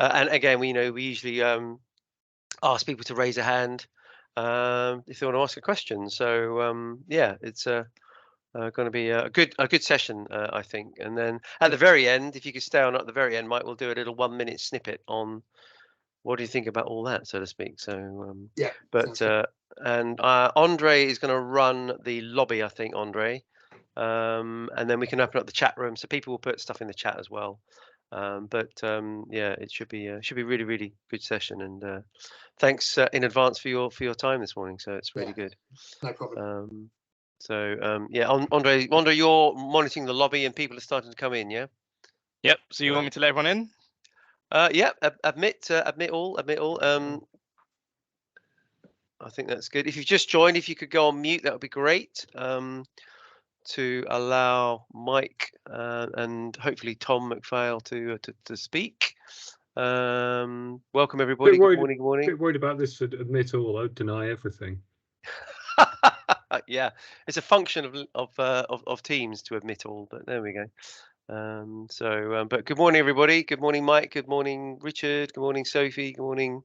And again, we usually ask people to raise a hand if they want to ask a question. So yeah, it's going to be a good session, I think. And then at the very end, if you could stay on at the very end, Mike will do a little 1 minute snippet on what do you think about all that, so to speak. So Yeah. but and Andre is going to run the lobby, I think, Andre. And then we can open up the chat room, so people will put stuff in the chat as well. Yeah, it should be really, really good session. And thanks in advance for your time this morning. So it's really good. No problem. Yeah, Andre, you're monitoring the lobby, and people are starting to come in. Yeah. Yep. So you want me to let everyone in? Yeah. Admit all. I think that's good. If you've just joined, if you could go on mute, that would be great. To allow Mike and hopefully Tom McPhail to speak. Welcome everybody. Good morning. Good morning. A bit worried about this. Admit all. I deny everything. Yeah, it's a function of Teams to admit all. But there we go. But good morning everybody. Good morning Mike. Good morning Richard. Good morning Sophie. Good morning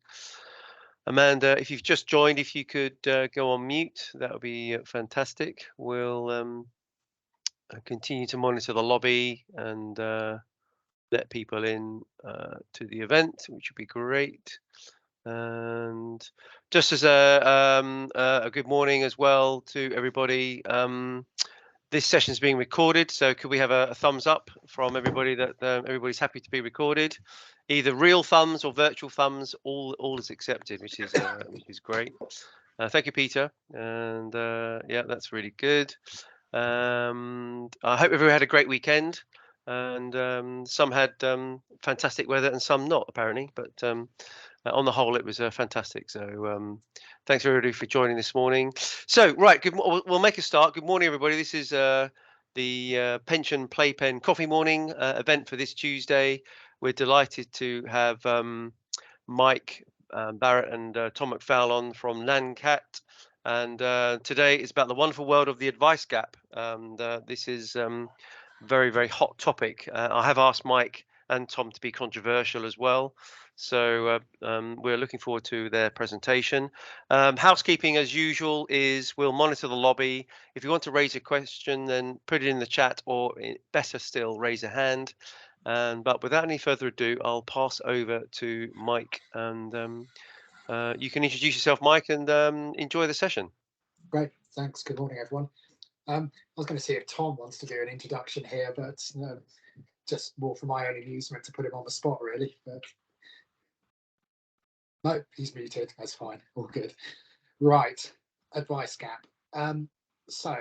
Amanda. If you've just joined, if you could go on mute, that would be fantastic. We'll continue to monitor the lobby and let people in to the event, which would be great. And just as a good morning as well to everybody. This session is being recorded, so could we have a thumbs up from everybody that everybody's happy to be recorded? Either real thumbs or virtual thumbs, all is accepted, which is great. Thank you, Peter. And yeah, that's really good. I hope everyone had a great weekend, and some had fantastic weather and some not, apparently. But on the whole, it was fantastic. So thanks everybody for joining this morning. So right, we'll make a start. Good morning, everybody. This is the Pension Playpen Coffee Morning event for this Tuesday. We're delighted to have Mike, Barrett, and Tom McPhail on from Langcat. And today is about the wonderful world of the advice gap. And this is very, very hot topic. I have asked Mike and Tom to be controversial as well. So we're looking forward to their presentation. Housekeeping, as usual, is we'll monitor the lobby. If you want to raise a question, then put it in the chat, or better still, raise a hand. But without any further ado, I'll pass over to Mike, and you can introduce yourself, Mike, and enjoy the session. Great, thanks. Good morning, everyone. I was going to see if Tom wants to do an introduction here, but no, just more for my own amusement to put him on the spot, really. But no, he's muted. That's fine. All good. Right, advice gap. So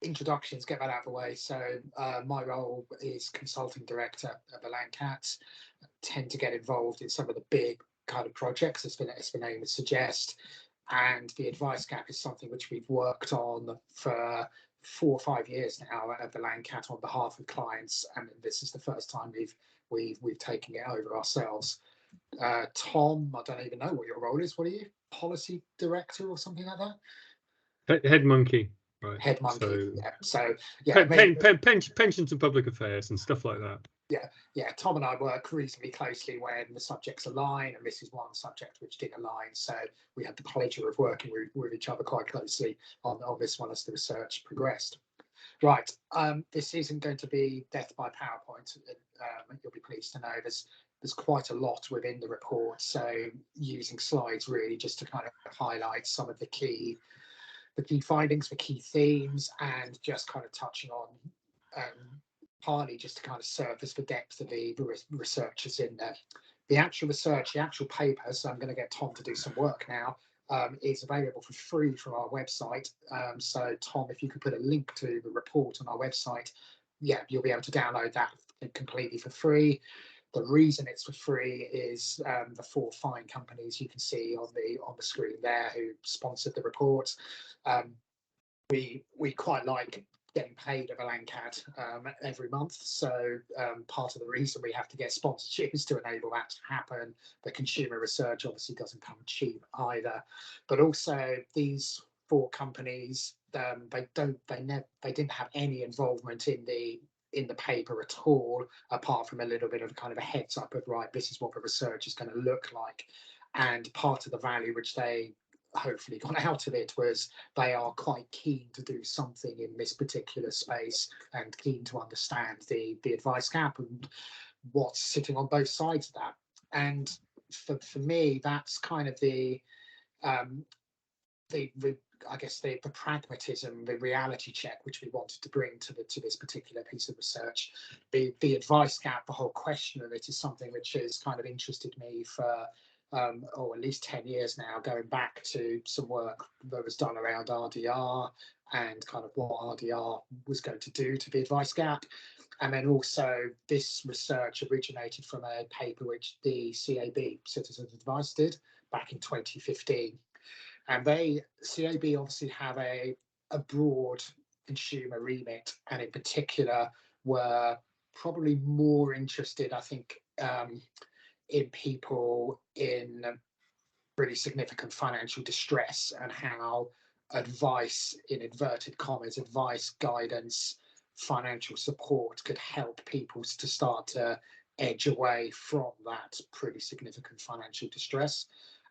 introductions, get that out of the way. So my role is consulting director at the Langcat. I tend to get involved in some of the big kind of projects, as the name would suggest. And the advice gap is something which we've worked on for 4 or 5 years now at the Langcat on behalf of clients, and this is the first time we've taken it over ourselves. Tom, I don't even know what your role is. What are you? Policy director or something like that? Head monkey. Right. Head monkey. So pensions and public affairs and stuff like that. Yeah. Tom and I work reasonably closely when the subjects align, and this is one subject which did align. So we had the pleasure of working with each other quite closely on this one as the research progressed. Right. This isn't going to be death by PowerPoint. You'll be pleased to know there's quite a lot within the report. So using slides really just to kind of highlight some of the key findings, the key themes, and just kind of touching on partly just to kind of surface the depth of the researchers in there. The actual research, the actual paper, so I'm going to get Tom to do some work now, is available for free from our website. So Tom, if you could put a link to the report on our website, yeah, you'll be able to download that completely for free. The reason it's for free is the 4 fine companies you can see on the screen there who sponsored the report. We quite like getting paid at the Langcat every month, so part of the reason we have to get sponsorship is to enable that to happen. The consumer research obviously doesn't come cheap either, but also these 4 companies they didn't have any involvement in in the paper at all, apart from a little bit of kind of a heads up of, right, this is what the research is going to look like. And part of the value which they hopefully got out of it was they are quite keen to do something in this particular space and keen to understand the advice gap and what's sitting on both sides of that. And for me, that's kind of the I guess the pragmatism, the reality check which we wanted to bring to this particular piece of research. The advice gap, the whole question of it, is something which has kind of interested me for at least 10 years now, going back to some work that was done around RDR and kind of what RDR was going to do to the advice gap. And then also this research originated from a paper which the CAB, Citizens Advice, did back in 2015. And CAB obviously have a broad consumer remit, and in particular were probably more interested, I think, in people in really significant financial distress and how advice, in inverted commas, advice, guidance, financial support could help people to start to edge away from that pretty significant financial distress.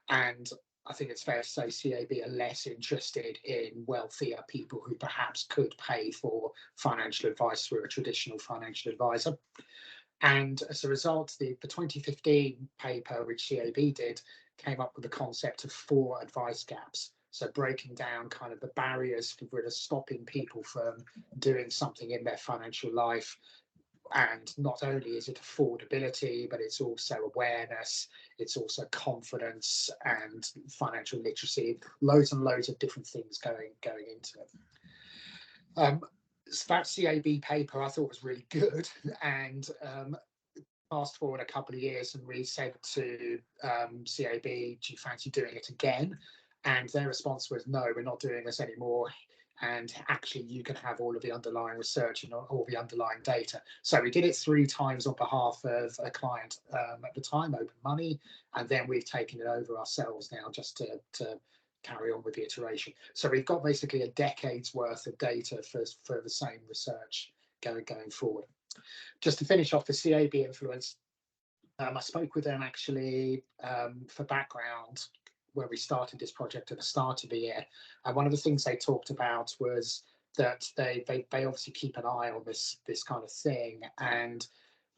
And I think it's fair to say CAB are less interested in wealthier people who perhaps could pay for financial advice through a traditional financial advisor. And as a result, the 2015 paper, which CAB did, came up with the concept of 4 advice gaps. So breaking down kind of the barriers that are stopping people from doing something in their financial life. And not only is it affordability, but it's also awareness, it's also confidence and financial literacy, loads and loads of different things going into it. That CAB paper I thought was really good, and fast forward a couple of years and we said to CAB, do you fancy doing it again? And their response was, no, we're not doing this anymore. And actually, you can have all of the underlying research and all the underlying data. So we did it 3 times on behalf of a client at the time, Open Money, and then we've taken it over ourselves now just to carry on with the iteration. So we've got basically a decade's worth of data for the same research going forward. Just to finish off the CAB influence, I spoke with them actually for background where we started this project at the start of the year. And one of the things they talked about was that they obviously keep an eye on this kind of thing. And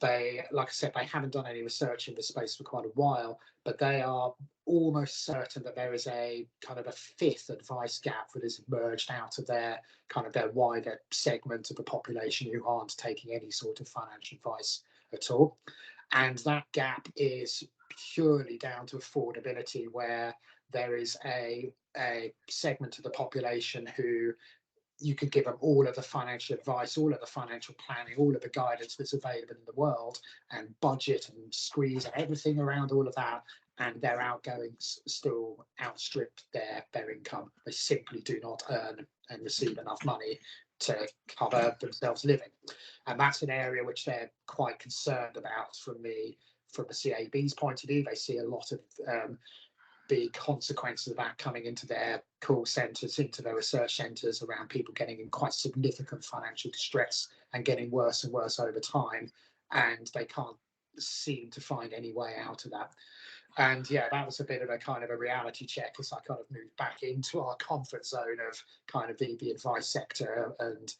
they, like I said, they haven't done any research in this space for quite a while, but they are almost certain that there is a kind of a 5th advice gap that has emerged out of their kind of their wider segment of the population who aren't taking any sort of financial advice at all. And that gap is purely down to affordability, where there is a segment of the population who you could give them all of the financial advice, all of the financial planning, all of the guidance that's available in the world, and budget and squeeze and everything around all of that, and their outgoings still outstrip their income. They simply do not earn and receive enough money to cover themselves living. And that's an area which they're quite concerned about from the CAB's point of view. They see a lot of the consequences of that coming into their call centres, into their research centres, around people getting in quite significant financial distress and getting worse and worse over time, and they can't seem to find any way out of that. And yeah, that was a bit of a kind of a reality check as I kind of moved back into our comfort zone of kind of the advice sector, and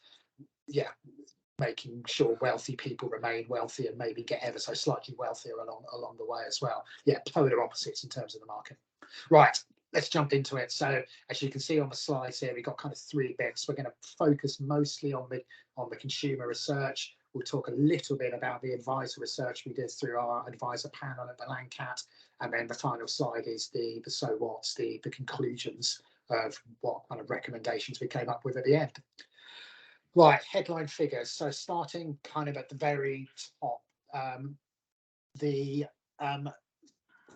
yeah, making sure wealthy people remain wealthy and maybe get ever so slightly wealthier along the way as well. Yeah, polar opposites in terms of the market. Right, let's jump into it. So as you can see on the slides here, we've got kind of 3 bits. We're going to focus mostly on the consumer research. We'll talk a little bit about the advisor research we did through our advisor panel at the Langcat, and then the final slide is the so what's, the conclusions of what kind of recommendations we came up with at the end. Right, headline figures. So starting kind of at the very top, the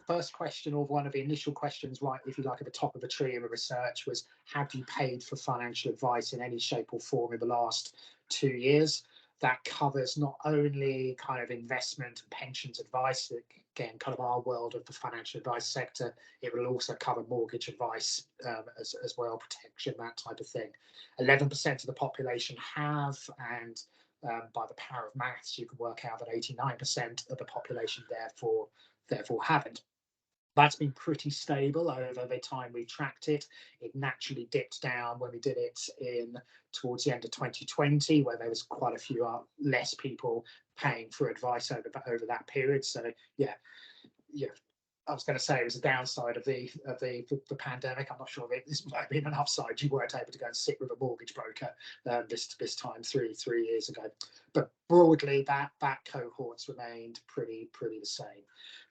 first question, or one of the initial questions, right, if you like, at the top of the tree of the research was, have you paid for financial advice in any shape or form in the last 2 years? That covers not only kind of investment and pensions advice, again, kind of our world of the financial advice sector. It will also cover mortgage advice as well, protection, that type of thing. 11% of the population have, and by the power of maths, you can work out that 89% of the population therefore haven't. That's been pretty stable over the time we tracked it. It naturally dipped down when we did it towards the end of 2020, where there was quite a few less people paying for advice over that period. So yeah, I was going to say it was a downside of the pandemic. I'm not sure if this might have been an upside. You weren't able to go and sit with a mortgage broker this time three years ago. But broadly, that cohort's remained pretty the same.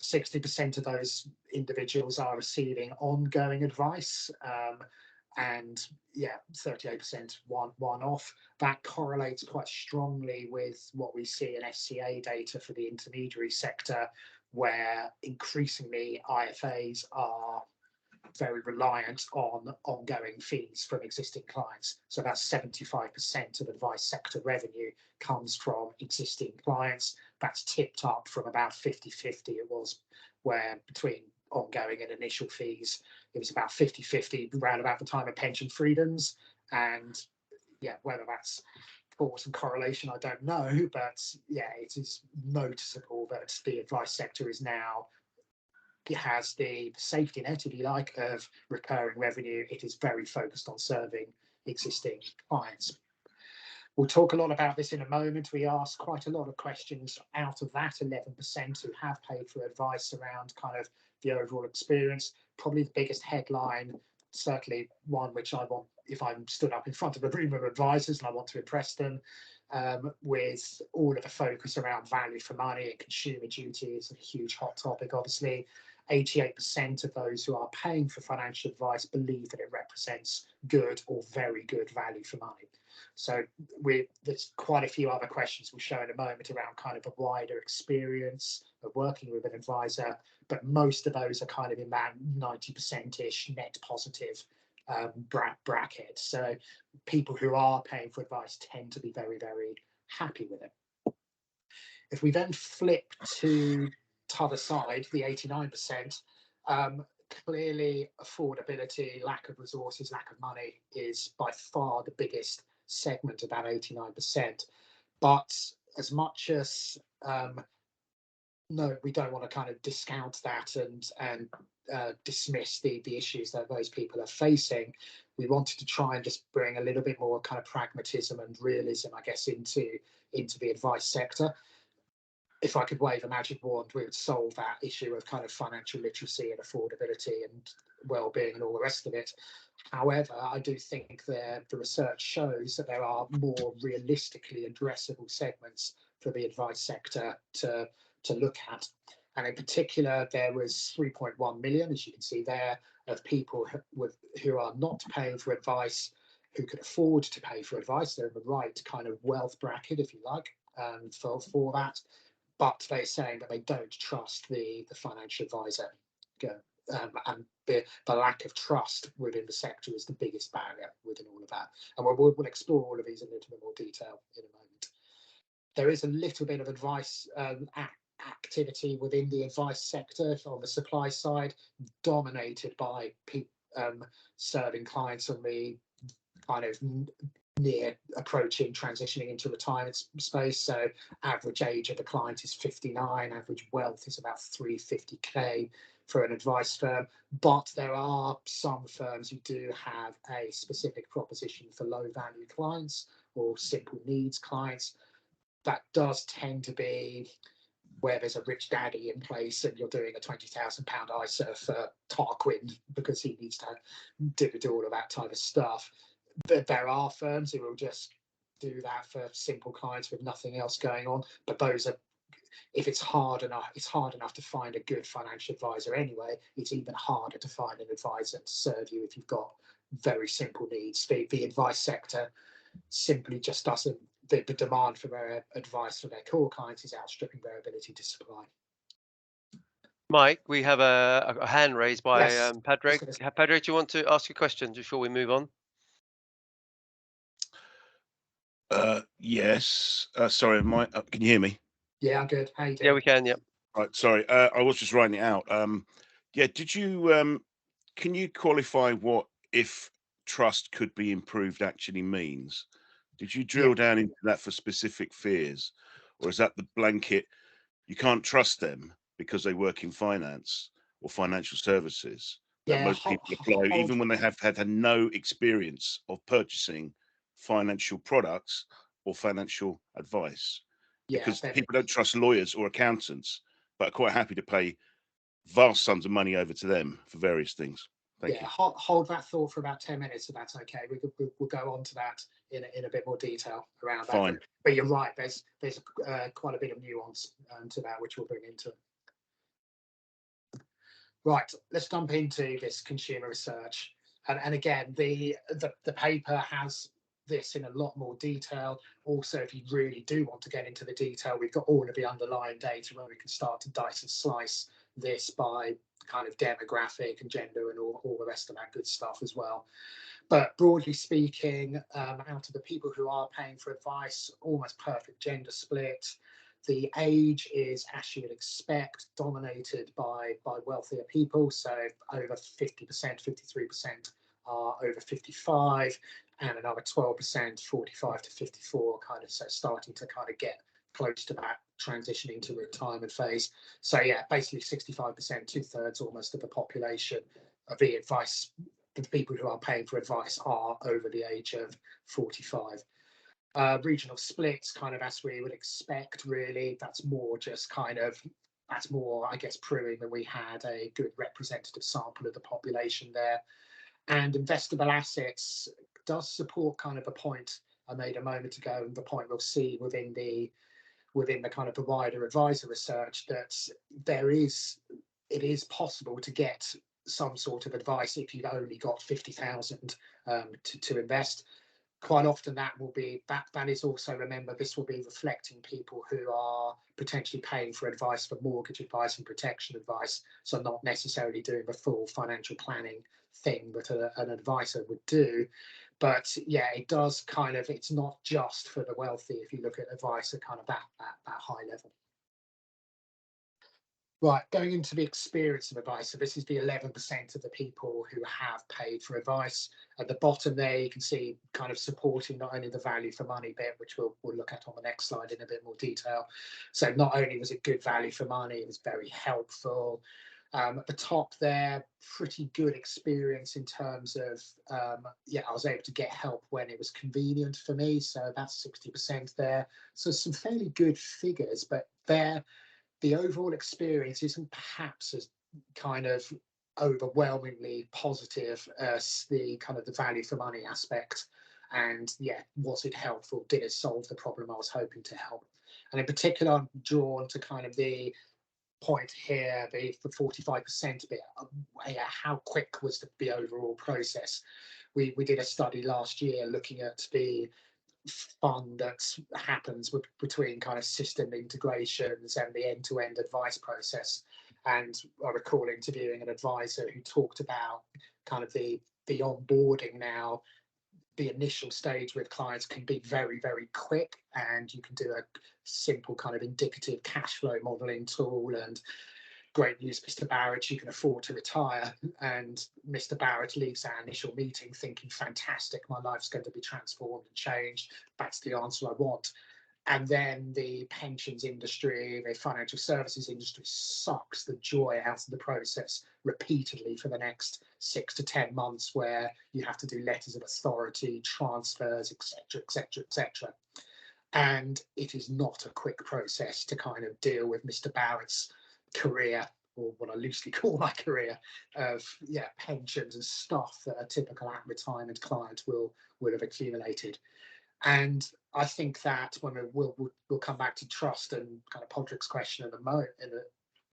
60% of those individuals are receiving ongoing advice, and 38% one-off. That correlates quite strongly with what we see in FCA data for the intermediary sector, where increasingly IFAs are very reliant on ongoing fees from existing clients. So about 75% of advice sector revenue comes from existing clients. That's tipped up from about 50-50 it was, where between ongoing and initial fees, it was about 50-50 around about the time of pension freedoms. And whether that's cause and correlation, I don't know, but it is noticeable that the advice sector is now, it has the safety net, if you like, of recurring revenue. It is very focused on serving existing clients. We'll talk a lot about this in a moment. We asked quite a lot of questions out of that 11% who have paid for advice around kind of the overall experience. Probably the biggest headline, certainly one which I want, if I'm stood up in front of a room of advisors and I want to impress them, with all of the focus around value for money and consumer duty is a huge hot topic, obviously. 88% of those who are paying for financial advice believe that it represents good or very good value for money. So there's quite a few other questions we'll show in a moment around kind of a wider experience of working with an advisor, but most of those are kind of in that 90%-ish net positive bracket. So people who are paying for advice tend to be very, very happy with it. If we then flip to the other side, the 89%, clearly affordability, lack of resources, lack of money is by far the biggest segment of that 89%. But as much as no, we don't want to kind of discount that and dismiss the issues that those people are facing. We wanted to try and just bring a little bit more kind of pragmatism and realism, I guess, into the advice sector. If I could wave a magic wand, we would solve that issue of kind of financial literacy and affordability and well-being and all the rest of it. However, I do think the research shows that there are more realistically addressable segments for the advice sector to look at. And in particular, there was 3.1 million, as you can see there, of people who are not paying for advice, who could afford to pay for advice. They're in the right kind of wealth bracket, if you like, for that. But they're saying that they don't trust the financial advisor. And the lack of trust within the sector is the biggest barrier within all of that. And we'll explore all of these in a little bit more detail in a moment. There is a little bit of advice activity within the advice sector on the supply side, dominated by serving clients on the kind of near approaching transitioning into retirement space. So average age of the client is 59, average wealth is about 350k for an advice firm. But there are some firms who do have a specific proposition for low value clients or simple needs clients. That does tend to be where there's a rich daddy in place and you're doing a £20,000 ISA for Tarquin because he needs to do all of that type of stuff. There are firms who will just do that for simple clients with nothing else going on. But those are, if it's hard enough to find a good financial advisor anyway. It's even harder to find an advisor to serve you if you've got very simple needs. The advice sector simply just doesn't, the demand for their advice for their core clients is outstripping their ability to supply. Mike, we have a hand raised by Yes. Padraig. Padraig, do you want to ask a question before we move on? Yes. Sorry, can you hear me? Yeah, I'm good. How you doing? Yeah, we can. Yep. Right. Sorry, I was just writing it out. Yeah. Did you? Can you qualify what if trust could be improved actually means? Did you drill down into that for specific fears, or is that the blanket? You can't trust them because they work in finance or financial services. That Yeah, most people apply, even when they have had no experience of purchasing financial products or financial advice. Because people don't trust lawyers or accountants, but are quite happy to pay vast sums of money over to them for various things. Thank you. Hold that thought for about 10 minutes, if that's okay. We'll go on to that in a bit more detail around that. Fine. But you're right. There's quite a bit of nuance to that, which we'll bring into. Right. Let's jump into this consumer research. And again, the paper has this in a lot more detail. Also, if you really do want to get into the detail, we've got all of the underlying data where we can start to dice and slice this by kind of demographic and gender and all the rest of that good stuff as well. But broadly speaking, out of the people who are paying for advice, almost perfect gender split. The age is, as you would expect, dominated by wealthier people. So over 50%, 53% are over 55, and another 12%, 45 to 54, kind of so starting to kind of get close to that transitioning to retirement phase. So yeah, basically 65%, 2/3 almost of the population of the advice, the people who are paying for advice are over the age of 45. Regional splits, kind of as we would expect, really. That's more, I guess, proving that we had a good representative sample of the population there. And investable assets does support kind of the point I made a moment ago, and the point we'll see within the kind of the wider advisor research, that it is possible to get some sort of advice if you've only got 50,000 to invest. Quite often that is also, remember, this will be reflecting people who are potentially paying for advice, for mortgage advice and protection advice, so not necessarily doing the full financial planning thing that an advisor would do. But yeah, it does kind of, it's not just for the wealthy if you look at advice at kind of that high level. Right, going into the experience of advice. So this is the 11% of the people who have paid for advice. At the bottom there, you can see kind of supporting not only the value for money bit, which we'll look at on the next slide in a bit more detail. So not only was it good value for money, it was very helpful. At the top there, pretty good experience in terms of, I was able to get help when it was convenient for me. So that's 60% there. So some fairly good figures, but the overall experience isn't perhaps as kind of overwhelmingly positive as the kind of the value for money aspect. And yeah, was it helpful? Did it solve the problem I was hoping to help? And in particular, I'm drawn to kind of the point here, the 45% bit. How quick was the overall process? We did a study last year looking at the fun that happens between kind of system integrations and the end-to-end advice process. And I recall interviewing an advisor who talked about kind of the onboarding now. The initial stage with clients can be very, very quick, and you can do a simple kind of indicative cash flow modeling tool. And great news, Mr. Barrett, you can afford to retire. And Mr. Barrett leaves our initial meeting thinking, fantastic, my life's going to be transformed and changed. That's the answer I want. And then the pensions industry, the financial services industry sucks the joy out of the process repeatedly for the next 6 to 10 months, where you have to do letters of authority, transfers, etc., etc., etc. And it is not a quick process to kind of deal with Mr. Barrett's career, or what I loosely call my career, of pensions and stuff that a typical retirement client will have accumulated. And I think that when we'll come back to trust and kind of Podrick's question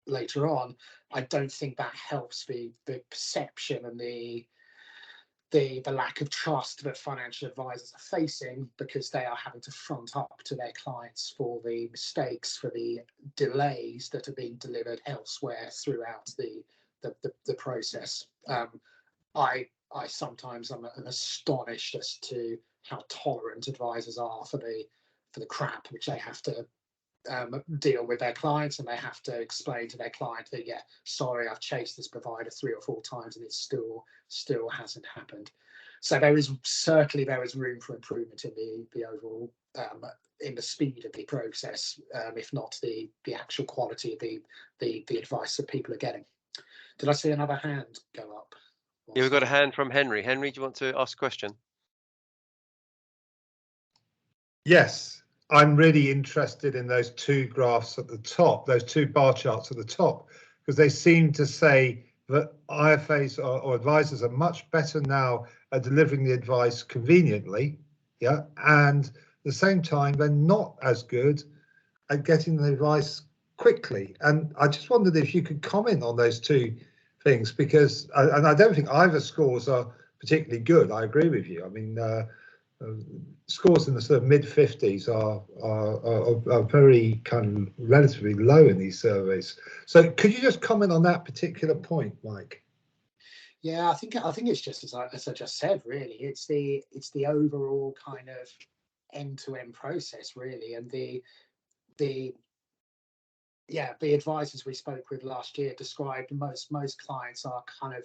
later on, I don't think that helps the perception and the lack of trust that financial advisors are facing, because they are having to front up to their clients for the mistakes, for the delays that are being delivered elsewhere throughout the process. I sometimes am astonished as to how tolerant advisors are for the crap which they have to deal with their clients, and they have to explain to their client that, sorry, I've chased this provider 3 or 4 times and it still hasn't happened. So certainly there is room for improvement in the overall in the speed of the process, if not the actual quality of the advice that people are getting. Did I see another hand go up? Yeah, we've got a hand from Henry. Henry, do you want to ask a question? Yes, I'm really interested in those two graphs at the top, those two bar charts at the top, because they seem to say that IFAs or advisors are much better now at delivering the advice conveniently, yeah, and at the same time they're not as good at getting the advice quickly. And I just wondered if you could comment on those two things, because and I don't think either scores are particularly good. I agree with you. I mean, scores in the sort of mid 50s are very kind of relatively low in these surveys. So could you just comment on that particular point, Mike? Yeah, I think it's just as I just said. Really, it's the overall kind of end-to-end process, really, and the advisors we spoke with last year described most clients are kind of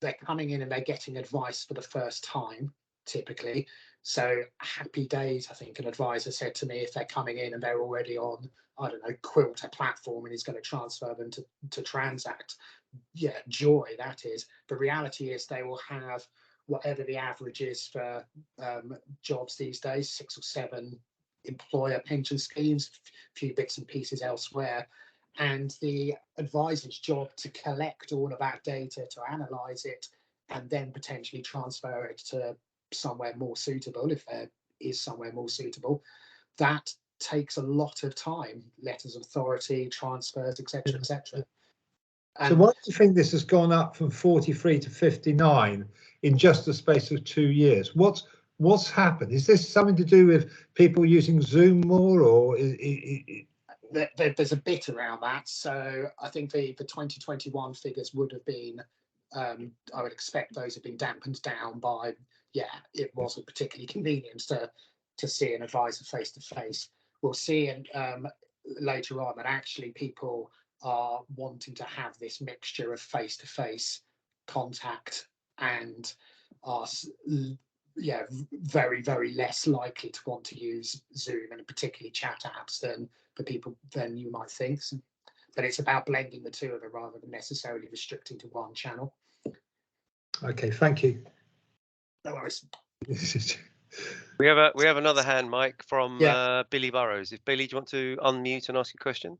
they're coming in and they're getting advice for the first time, typically. So happy days, I think an advisor said to me, if they're coming in and they're already on, I don't know, Quilter platform and he's going to transfer them to Transact. Yeah, joy, that is. The reality is they will have whatever the average is for jobs these days, 6 or 7 employer pension schemes, a few bits and pieces elsewhere. And the advisor's job to collect all of that data, to analyze it, and then potentially transfer it to somewhere more suitable, if there is somewhere more suitable, that takes a lot of time, letters of authority, transfers, etc., etc. So why do you think this has gone up from 43 to 59 in just the space of 2 years? What's happened? Is this something to do with people using Zoom more, or there's a bit around that? So I think the 2021 figures would have been, I would expect those have been dampened down by, it wasn't particularly convenient to see an advisor face to face. We'll see later on that actually people are wanting to have this mixture of face to face contact and are very, very less likely to want to use Zoom and particularly chat apps than you might think. So, but it's about blending the two of them rather than necessarily restricting to one channel. Okay, thank you. No worries. We have another hand, Mike, from Billy Burrows. If Billy, do you want to unmute and ask a question?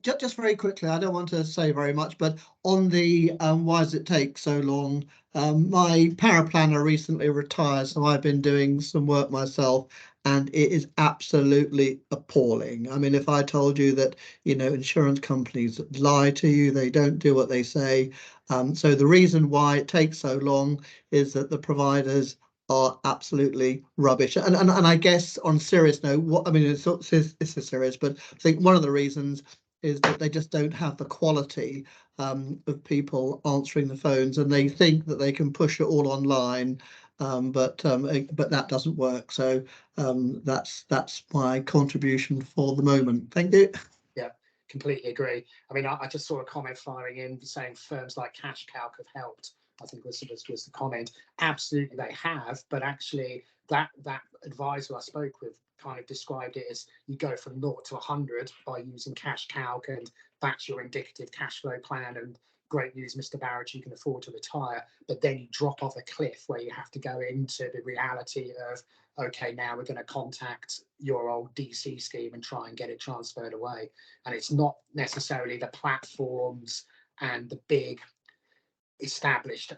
Just very quickly, I don't want to say very much, but on the why does it take so long? My paraplanner recently retired, so I've been doing some work myself, and it is absolutely appalling. I mean, if I told you that, insurance companies lie to you, they don't do what they say. So the reason why it takes so long is that the providers are absolutely rubbish. And I guess on serious note, this is serious, but I think one of the reasons is that they just don't have the quality of people answering the phones, and they think that they can push it all online, but that doesn't work. So that's my contribution for the moment. Thank you. Yeah, completely agree. I mean, I just saw a comment firing in saying firms like CashCalc have helped. I think was the comment. Absolutely, they have, but actually, that advisor I spoke with kind of described it as you go from 0 to 100 by using CashCalc, and that's your indicative cash flow plan. And great news, Mr. Barrett, you can afford to retire. But then you drop off a cliff where you have to go into the reality of, okay, now we're going to contact your old DC scheme and try and get it transferred away. And it's not necessarily the platforms and the big established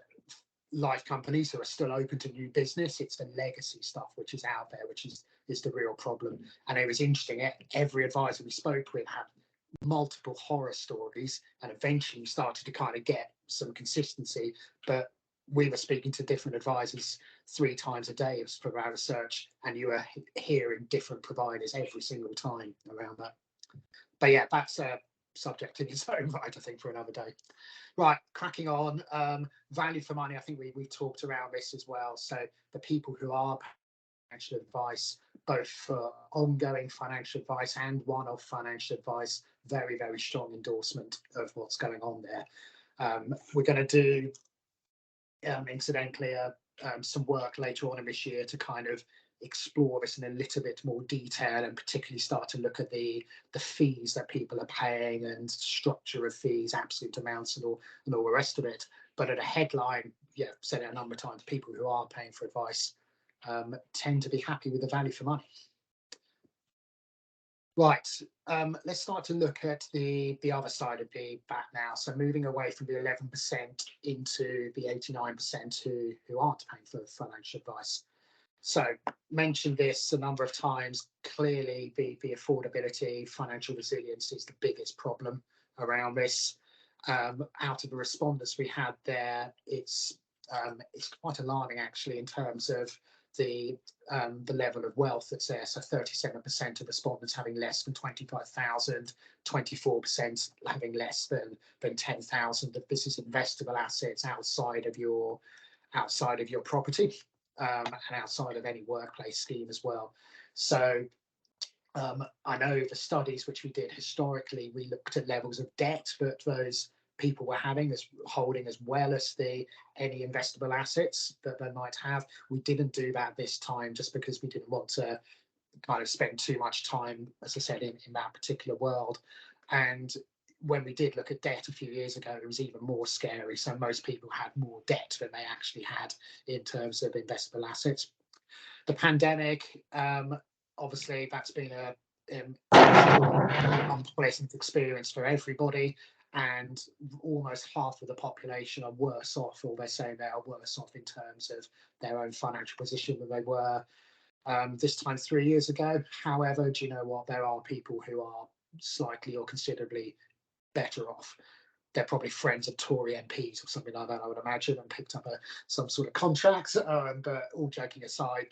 life companies who are still open to new business. It's the legacy stuff which is out there, which is the real problem. And it was interesting, every advisor we spoke with had multiple horror stories, and eventually we started to kind of get some consistency. But we were speaking to different advisors 3 times a day for our research, and you were hearing different providers every single time around that. But yeah, that's a subject in its own right, I think, for another day. Right, cracking on. Value for money, I think we talked around this as well. So the people who are financial advice, both for ongoing financial advice and one-off financial advice, very, very strong endorsement of what's going on there. We're going to do incidentally, some work later on in this year to kind of explore this in a little bit more detail, and particularly start to look at the fees that people are paying and structure of fees, absolute amounts, and all the rest of it. But at a headline, yeah, said it a number of times, people who are paying for advice tend to be happy with the value for money. Right, let's start to look at the other side of the bat now. So moving away from the 11% into the 89% who aren't paying for financial advice. So mentioned this a number of times. Clearly, the affordability, financial resilience is the biggest problem around this. Out of the respondents we had there, it's quite alarming actually in terms of the level of wealth that's there. So 37% of respondents having less than 25,000, 24% having less than 10,000. This is investable assets outside of your property, and outside of any workplace scheme as well. So I know the studies which we did historically, we looked at levels of debt that those people were holding, as well as any investable assets that they might have. We didn't do that this time just because we didn't want to kind of spend too much time, as I said, in that particular world. And when we did look at debt a few years ago, it was even more scary. So most people had more debt than they actually had in terms of investable assets. The pandemic, obviously, that's been an unpleasant experience for everybody. And almost half of the population are worse off, or they're saying they are worse off in terms of their own financial position than they were this time 3 years ago. However, do you know what? There are people who are slightly or considerably better off. They're probably friends of Tory MPs or something like that, I would imagine, and picked up some sort of contracts. But all joking aside,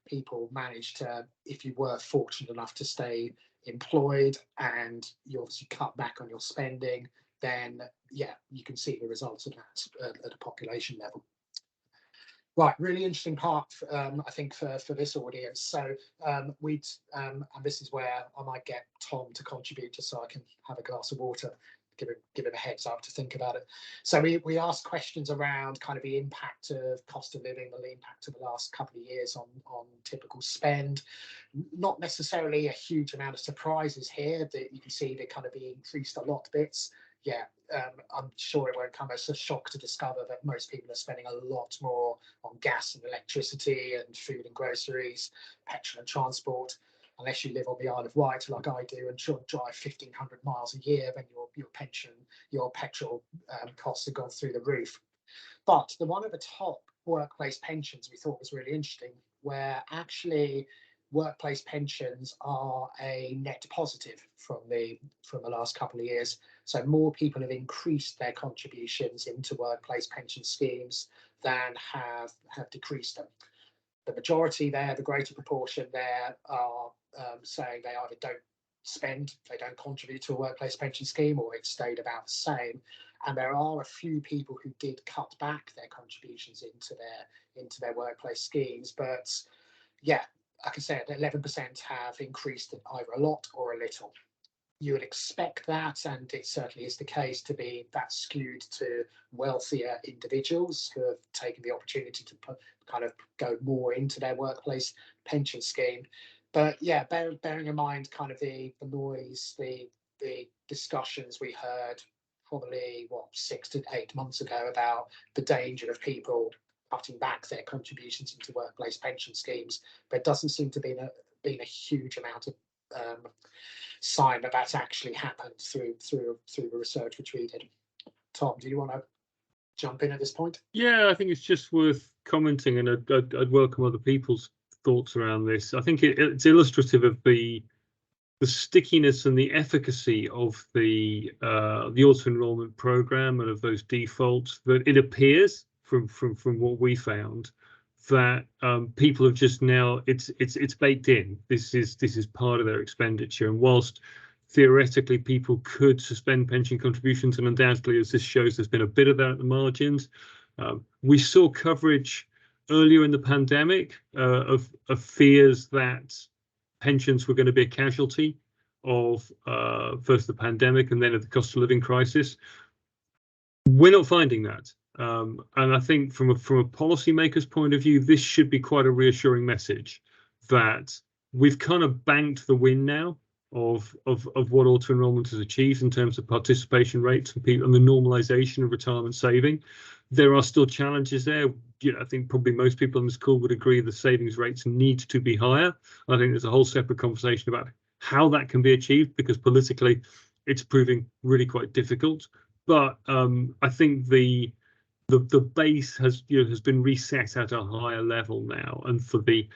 people managed to, if you were fortunate enough to stay employed and you obviously cut back on your spending, then yeah, you can see the results of that at a population level. Right, really interesting part, I think, for this audience. So and this is where I might get Tom to contribute, just so I can have a glass of water, give it a heads up to think about it. So we asked questions around kind of the impact of cost of living, the impact of the last couple of years on typical spend. Not necessarily a huge amount of surprises here. That you can see they kind of be increased a lot bits. Yeah, I'm sure it won't come as a shock to discover that most people are spending a lot more on gas and electricity and food and groceries, petrol and transport. Unless you live on the Isle of Wight like I do and drive 1,500 miles a year, then your petrol costs have gone through the roof. But the one at the top, workplace pensions, we thought was really interesting, where actually workplace pensions are a net positive from the last couple of years. So more people have increased their contributions into workplace pension schemes than have decreased them. The majority there, the greater proportion there, are saying they either don't spend, they don't contribute to a workplace pension scheme, or it's stayed about the same. And there are a few people who did cut back their contributions into their workplace schemes. But yeah, like I said, 11% have increased either a lot or a little. You would expect that, and it certainly is the case, to be that skewed to wealthier individuals who have taken the opportunity to kind of go more into their workplace pension scheme. But yeah, bearing in mind kind of the noise, the discussions we heard probably 6 to 8 months ago about the danger of people cutting back their contributions into workplace pension schemes, there doesn't seem to be been a huge amount of sign that that's actually happened through the research which we did. Tom, do you want to jump in at this point? Yeah, I think it's just worth commenting, and I'd welcome other people's thoughts around this. I think it's illustrative of the stickiness and the efficacy of the auto enrollment program and of those defaults, that it appears from what we found that people have just now, it's baked in. This is part of their expenditure, and whilst theoretically people could suspend pension contributions, and undoubtedly, as this shows, there's been a bit of that at the margins. We saw coverage earlier in the pandemic of fears that pensions were going to be a casualty of first the pandemic and then of the cost of living crisis. We're not finding that. And I think from a policymaker's point of view, this should be quite a reassuring message that we've kind of banked the win now of what auto enrollment has achieved in terms of participation rates and people and the normalization of retirement saving. There are still challenges there. I think probably most people in this call would agree the savings rates need to be higher. I think there's a whole separate conversation about how that can be achieved, because politically it's proving really quite difficult. But I think the base has been reset at a higher level now, and for the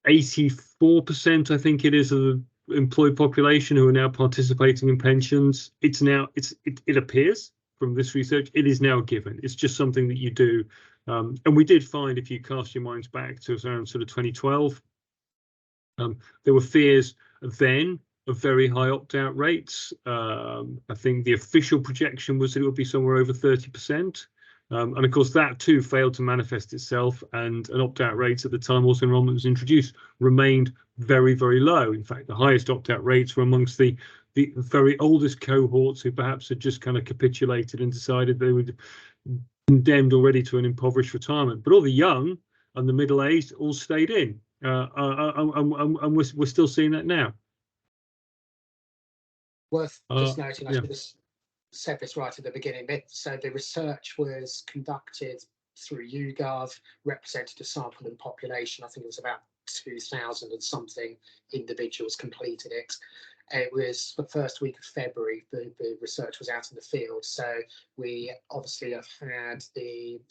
84%, I think it is, of the employed population who are now participating in pensions, it appears from this research, it is now a given. It's just something that you do. And we did find, if you cast your minds back to around sort of 2012, there were fears then of very high opt-out rates. I think the official projection was that it would be somewhere over 30%. And of course, that too failed to manifest itself, and an opt-out rates at the time auto enrollment was introduced remained very, very low. In fact, the highest opt-out rates were amongst the very oldest cohorts who perhaps had just kind of capitulated and decided they were condemned already to an impoverished retirement. But all the young and the middle-aged all stayed in, and we're still seeing that now. Worth just noting, I should have said this right at the beginning. So the research was conducted through YouGov, represented a sample of the population. I think it was about 2,000 and something individuals completed it. It was the first week of February, the research was out in the field. So we obviously have had the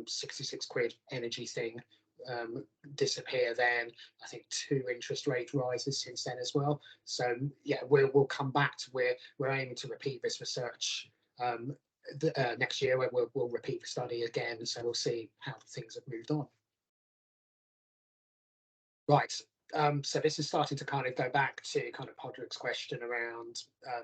66 quid energy thing disappear then. I think 2 interest rate rises since then as well. So yeah, we'll come back to we're aiming to repeat this research next year, where we'll repeat the study again. So we'll see how things have moved on. Right. So this is starting to kind of go back to kind of Podrick's question around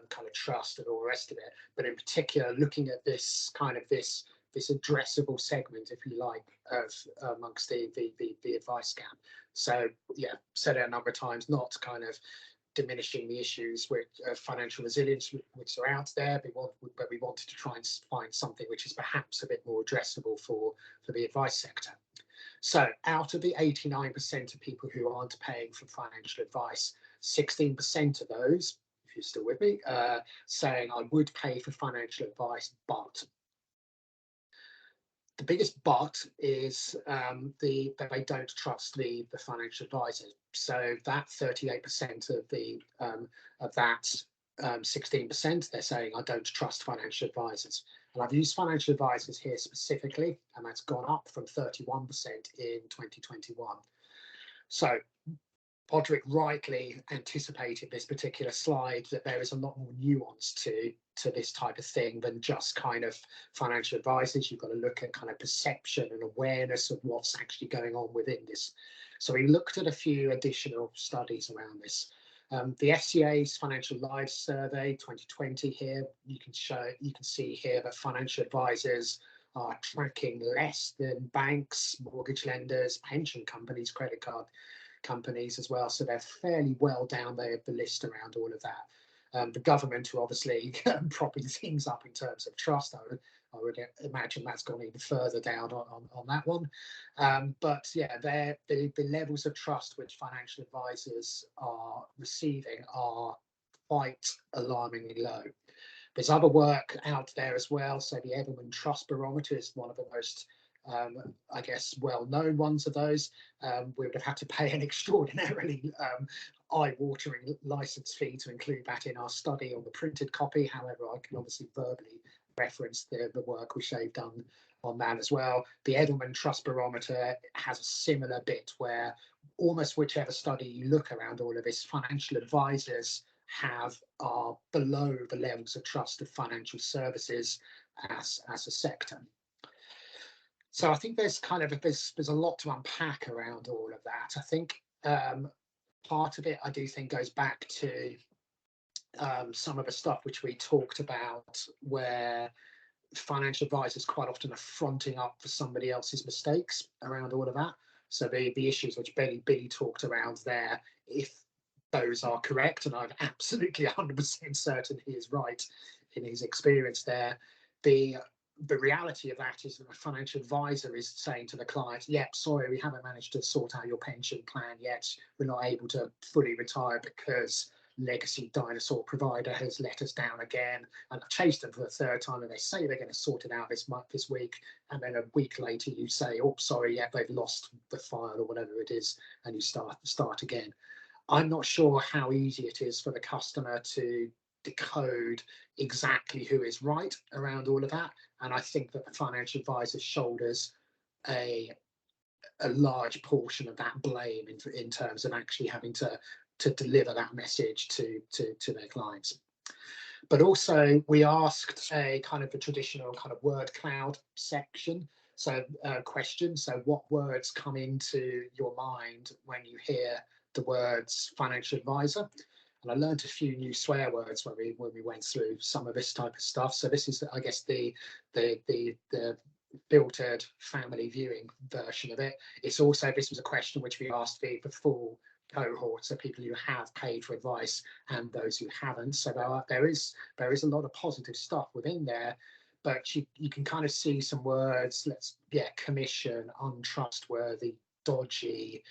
kind of trust and all the rest of it, but in particular looking at this kind of this addressable segment, if you like, of amongst the advice gap. So yeah, said it a number of times, not kind of diminishing the issues with financial resilience which are out there, but we wanted to try and find something which is perhaps a bit more addressable for the advice sector. So out of the 89% of people who aren't paying for financial advice, 16% of those, if you're still with me, saying I would pay for financial advice, but. The biggest but is that they don't trust the financial advisors. So that 38% of that 16%, they're saying I don't trust financial advisors. And I've used financial advisors here specifically, and that's gone up from 31% in 2021. So Podrick rightly anticipated this particular slide, that there is a lot more nuance to this type of thing than just kind of financial advisors. You've got to look at kind of perception and awareness of what's actually going on within this. So we looked at a few additional studies around this. The FCA's Financial Lives Survey 2020 here, you can see here that financial advisors are tracking less than banks, mortgage lenders, pension companies, credit card companies as well. So they're fairly well down there the list around all of that. The government, who obviously propping things up in terms of trust, I would imagine that's gone even further down on that one. But yeah, the levels of trust which financial advisors are receiving are quite alarmingly low. There's other work out there as well. So the Edelman Trust Barometer is one of the most I guess well-known ones of those. We would have had to pay an extraordinarily eye-watering license fee to include that in our study on the printed copy. However, I can obviously verbally reference the work which they've done on that as well. The Edelman Trust Barometer has a similar bit where almost whichever study you look around all of this, financial advisors are below the levels of trust of financial services as a sector. So I think there's kind of there's a lot to unpack around all of that. I think part of it, I do think, goes back to some of the stuff which we talked about, where financial advisors quite often are fronting up for somebody else's mistakes around all of that. So the issues which Billy talked around there, if those are correct, and I'm absolutely 100% certain he is right in his experience there, the the reality of that is that a financial advisor is saying to the client, yep, sorry, we haven't managed to sort out your pension plan yet. We're not able to fully retire because legacy dinosaur provider has let us down again. And I've chased them for the third time, and they say they're going to sort it out this week. And then a week later you say, oh, sorry, yeah, they've lost the file or whatever it is, and you start again. I'm not sure how easy it is for the customer to decode exactly who is right around all of that. And I think that the financial advisor shoulders a large portion of that blame in terms of actually having to deliver that message to their clients. But also we asked a kind of a traditional kind of word cloud section. So question, so what words come into your mind when you hear the words financial advisor? And I learned a few new swear words when we went through some of this type of stuff. So this is, I guess, the filtered family viewing version of it. It's also, this was a question which we asked the full cohort, so people who have paid for advice and those who haven't. So there is a lot of positive stuff within there, but you can kind of see some words. Commission, untrustworthy, dodgy.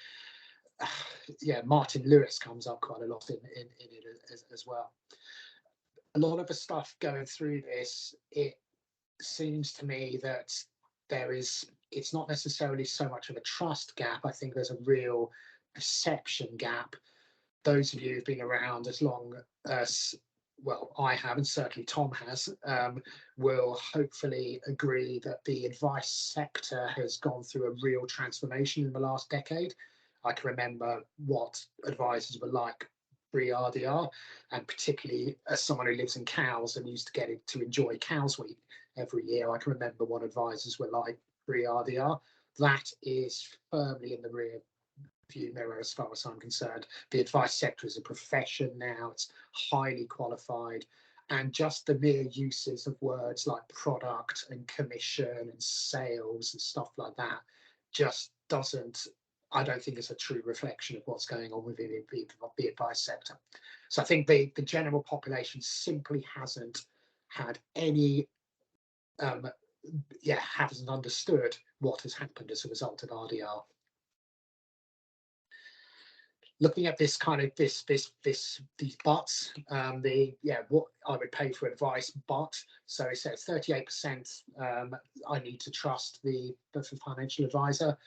Martin Lewis comes up quite a lot in it as well. A lot of the stuff going through this, it seems to me that it's not necessarily so much of a trust gap. I think there's a real perception gap. Those of you who've been around as long as, well, I have, and certainly Tom has, will hopefully agree that the advice sector has gone through a real transformation in the last decade. I can remember what advisors were like pre-RDR, and particularly as someone who lives in Cowes and used to get to enjoy Cowes Week every year, I can remember what advisors were like pre-RDR. That is firmly in the rear view mirror as far as I'm concerned. The advice sector is a profession now, it's highly qualified, and just the mere uses of words like product and commission and sales and stuff like that just doesn't, I don't think it's a true reflection of what's going on within the advice sector. So I think the general population simply hasn't had any hasn't understood what has happened as a result of RDR. Looking at this kind of these buts, what I would pay for advice, but so it says 38% I need to trust the financial advisor,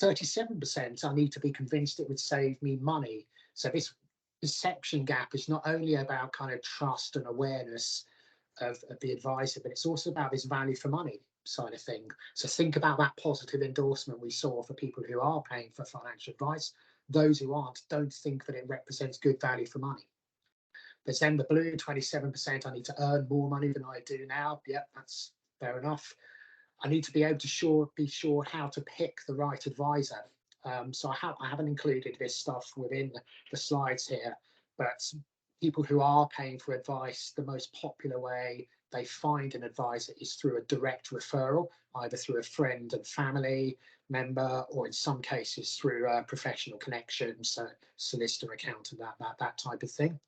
37% I need to be convinced it would save me money. So this perception gap is not only about kind of trust and awareness of the advisor, but it's also about this value for money side of thing. So think about that positive endorsement we saw for people who are paying for financial advice. Those who aren't don't think that it represents good value for money. There's then the blue 27%. I need to earn more money than I do now. Yep, that's fair enough. I need to be able to be sure how to pick the right advisor. So I haven't included this stuff within the slides here, but people who are paying for advice, the most popular way they find an advisor is through a direct referral, either through a friend and family member, or in some cases through a professional connection, so solicitor, accountant, that type of thing.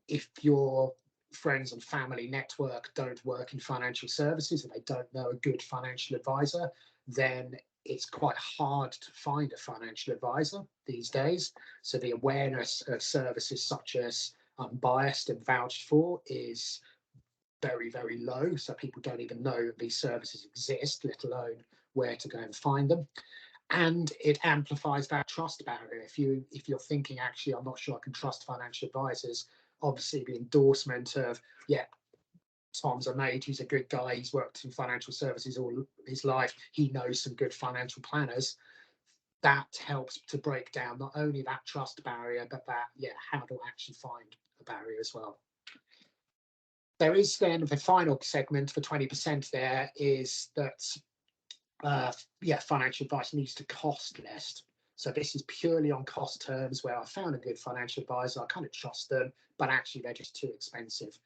If your friends and family network don't work in financial services and they don't know a good financial advisor, then it's quite hard to find a financial advisor these days. So the awareness of services such as Unbiased and Vouched For is very, very low. So people don't even know that these services exist, let alone where to go and find them. And it amplifies that trust barrier. If you're thinking, actually, I'm not sure I can trust financial advisors, obviously the endorsement of, yeah, Tom's a mate, he's a good guy, he's worked in financial services all his life, he knows some good financial planners, that helps to break down not only that trust barrier, but that, how to actually find a barrier as well. There is then the final segment for 20% there is that, financial advice needs to cost less. So this is purely on cost terms where I found a good financial advisor, I kind of trust them, but actually they're just too expensive.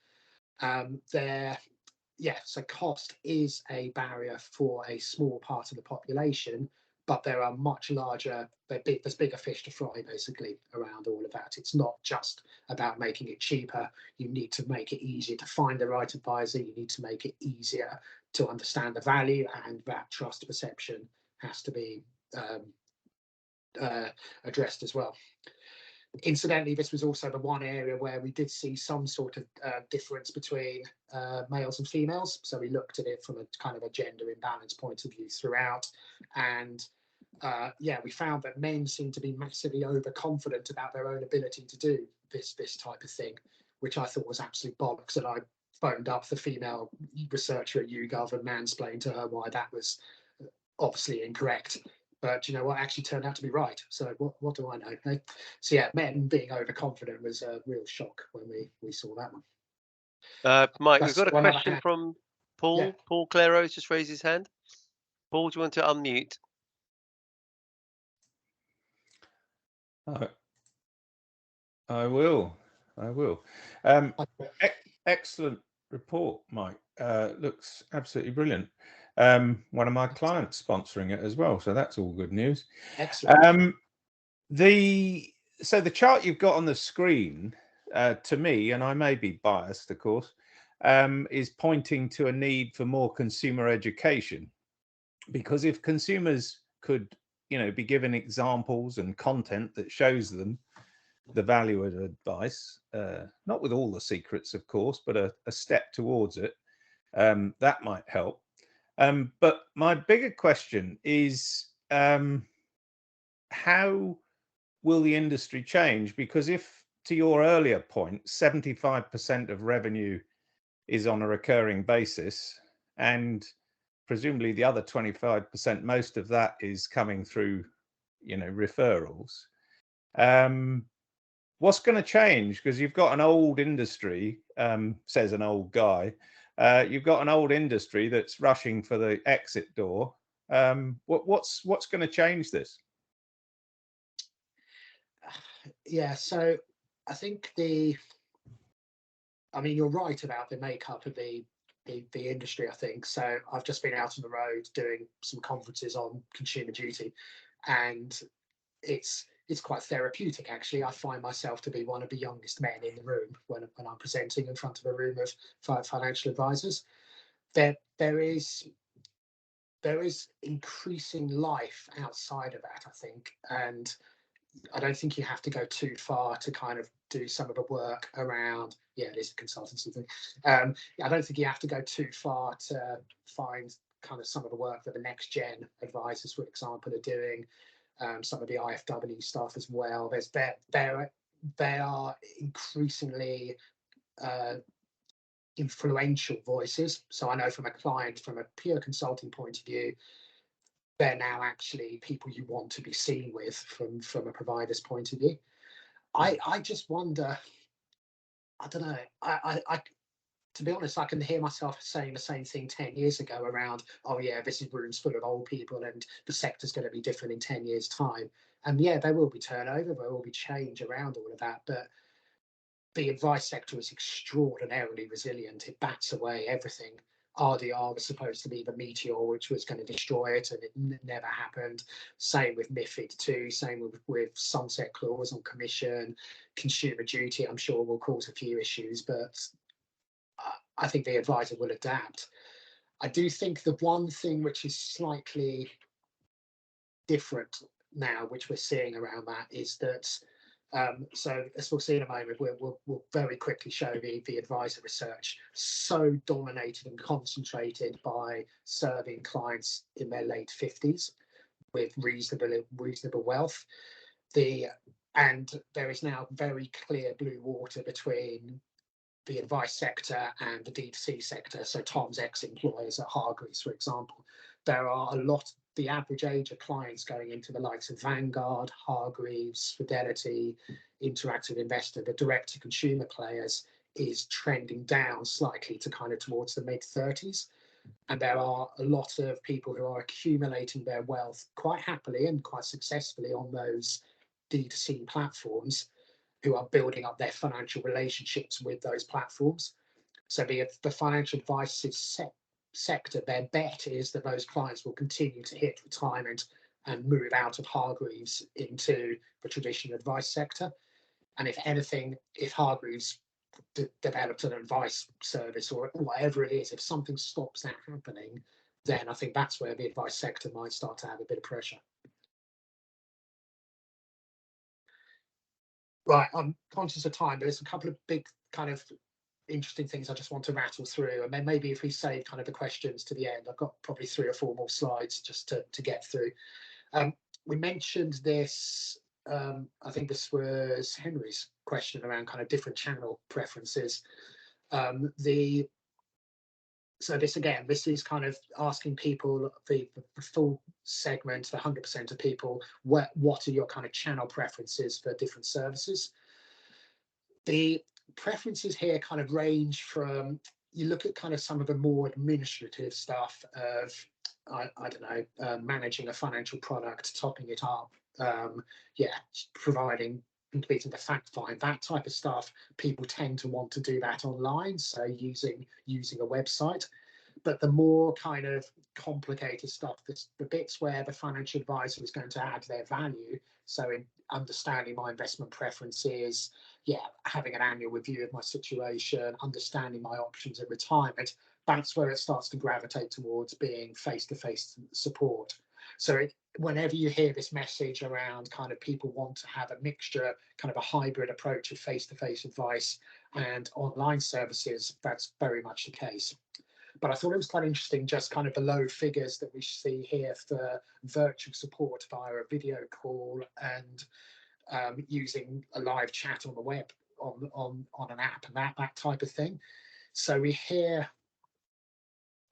So cost is a barrier for a small part of the population, but there are much larger, there's bigger fish to fry basically around all of that. It's not just about making it cheaper. You need to make it easier to find the right advisor. You need to make it easier to understand the value, and that trust perception has to be addressed as well. Incidentally, this was also the one area where we did see some sort of difference between males and females. So we looked at it from a kind of a gender imbalance point of view throughout. And yeah, we found that men seem to be massively overconfident about their own ability to do this type of thing, which I thought was absolute bollocks. And I phoned up the female researcher at YouGov and mansplained to her why that was obviously incorrect. But you know what, actually turned out to be right. So what do I know? Hey? So yeah, men being overconfident was a real shock when we saw that one. Mike, we've got a question from Paul. Yeah. Paul Claro has just raised his hand. Paul, do you want to unmute? I will. Excellent report, Mike. Looks absolutely brilliant. One of my clients sponsoring it as well, so that's all good news. Excellent. So the chart you've got on the screen, to me, and I may be biased, of course, is pointing to a need for more consumer education, because if consumers could, be given examples and content that shows them the value of advice, not with all the secrets, of course, but a step towards it, that might help. But my bigger question is, how will the industry change? Because if, to your earlier point, 75% of revenue is on a recurring basis, and presumably the other 25%, most of that is coming through, referrals. What's going to change? Because you've got an old industry, says an old guy. You've got an old industry that's rushing for the exit door. What's going to change this? Yeah, so I think you're right about the makeup of the industry, I think. So I've just been out on the road doing some conferences on consumer duty, and it's quite therapeutic, actually. I find myself to be one of the youngest men in the room when I'm presenting in front of a room of financial advisors. There is increasing life outside of that, I think, and I don't think you have to go too far to kind of do some of the work around, it is a consultancy thing. I don't think you have to go too far to find kind of some of the work that the next gen advisors, for example, are doing. Some of the IFW stuff as well. They are increasingly influential voices. So I know from a client, from a pure consulting point of view, they're now actually people you want to be seen with from a provider's point of view. I just wonder, I don't know, I to be honest, I can hear myself saying the same thing 10 years ago around, oh yeah, this is rooms full of old people and the sector's going to be different in 10 years' time. And yeah, there will be turnover, there will be change around all of that, but the advice sector is extraordinarily resilient. It bats away everything. RDR was supposed to be the meteor which was going to destroy it, and it never happened. Same with MiFID 2, same with sunset clause on commission. Consumer duty, I'm sure, will cause a few issues, but I think the advisor will adapt. I do think the one thing which is slightly different now, which we're seeing around that, is that, so as we'll see in a moment, we'll very quickly show the advisor research, so dominated and concentrated by serving clients in their late 50s with reasonable wealth. And there is now very clear blue water between the advice sector and the D2C sector. So Tom's ex-employers at Hargreaves, for example, there are the average age of clients going into the likes of Vanguard, Hargreaves, Fidelity, Interactive Investor, the direct-to-consumer players, is trending down slightly to kind of towards the mid-30s. And there are a lot of people who are accumulating their wealth quite happily and quite successfully on those D2C platforms, who are building up their financial relationships with those platforms. So the financial advice sector, their bet is that those clients will continue to hit retirement and move out of Hargreaves into the traditional advice sector. And if anything, if Hargreaves developed an advice service or whatever it is, if something stops that happening, then I think that's where the advice sector might start to have a bit of pressure. Right, I'm conscious of time, but there's a couple of big kind of interesting things I just want to rattle through, and then maybe if we save kind of the questions to the end, I've got probably 3 or 4 more slides just to get through. We mentioned this, I think this was Henry's question around kind of different channel preferences. So this again, this is kind of asking people, the full segment, the 100% of people, what are your kind of channel preferences for different services? The preferences here kind of range from, you look at kind of some of the more administrative stuff of, I don't know, managing a financial product, topping it up, providing, completing the fact find, that type of stuff. People tend to want to do that online, so using a website. But the more kind of complicated stuff, the bits where the financial advisor is going to add their value, so in understanding my investment preferences, having an annual review of my situation, understanding my options in retirement, that's where it starts to gravitate towards being face-to-face support. So whenever you hear this message around kind of people want to have a mixture, kind of a hybrid approach of face-to-face advice and online services, that's very much the case. But I thought it was quite interesting, just kind of the low figures that we see here for virtual support via a video call and using a live chat on the web, on an app, and that type of thing. So we hear,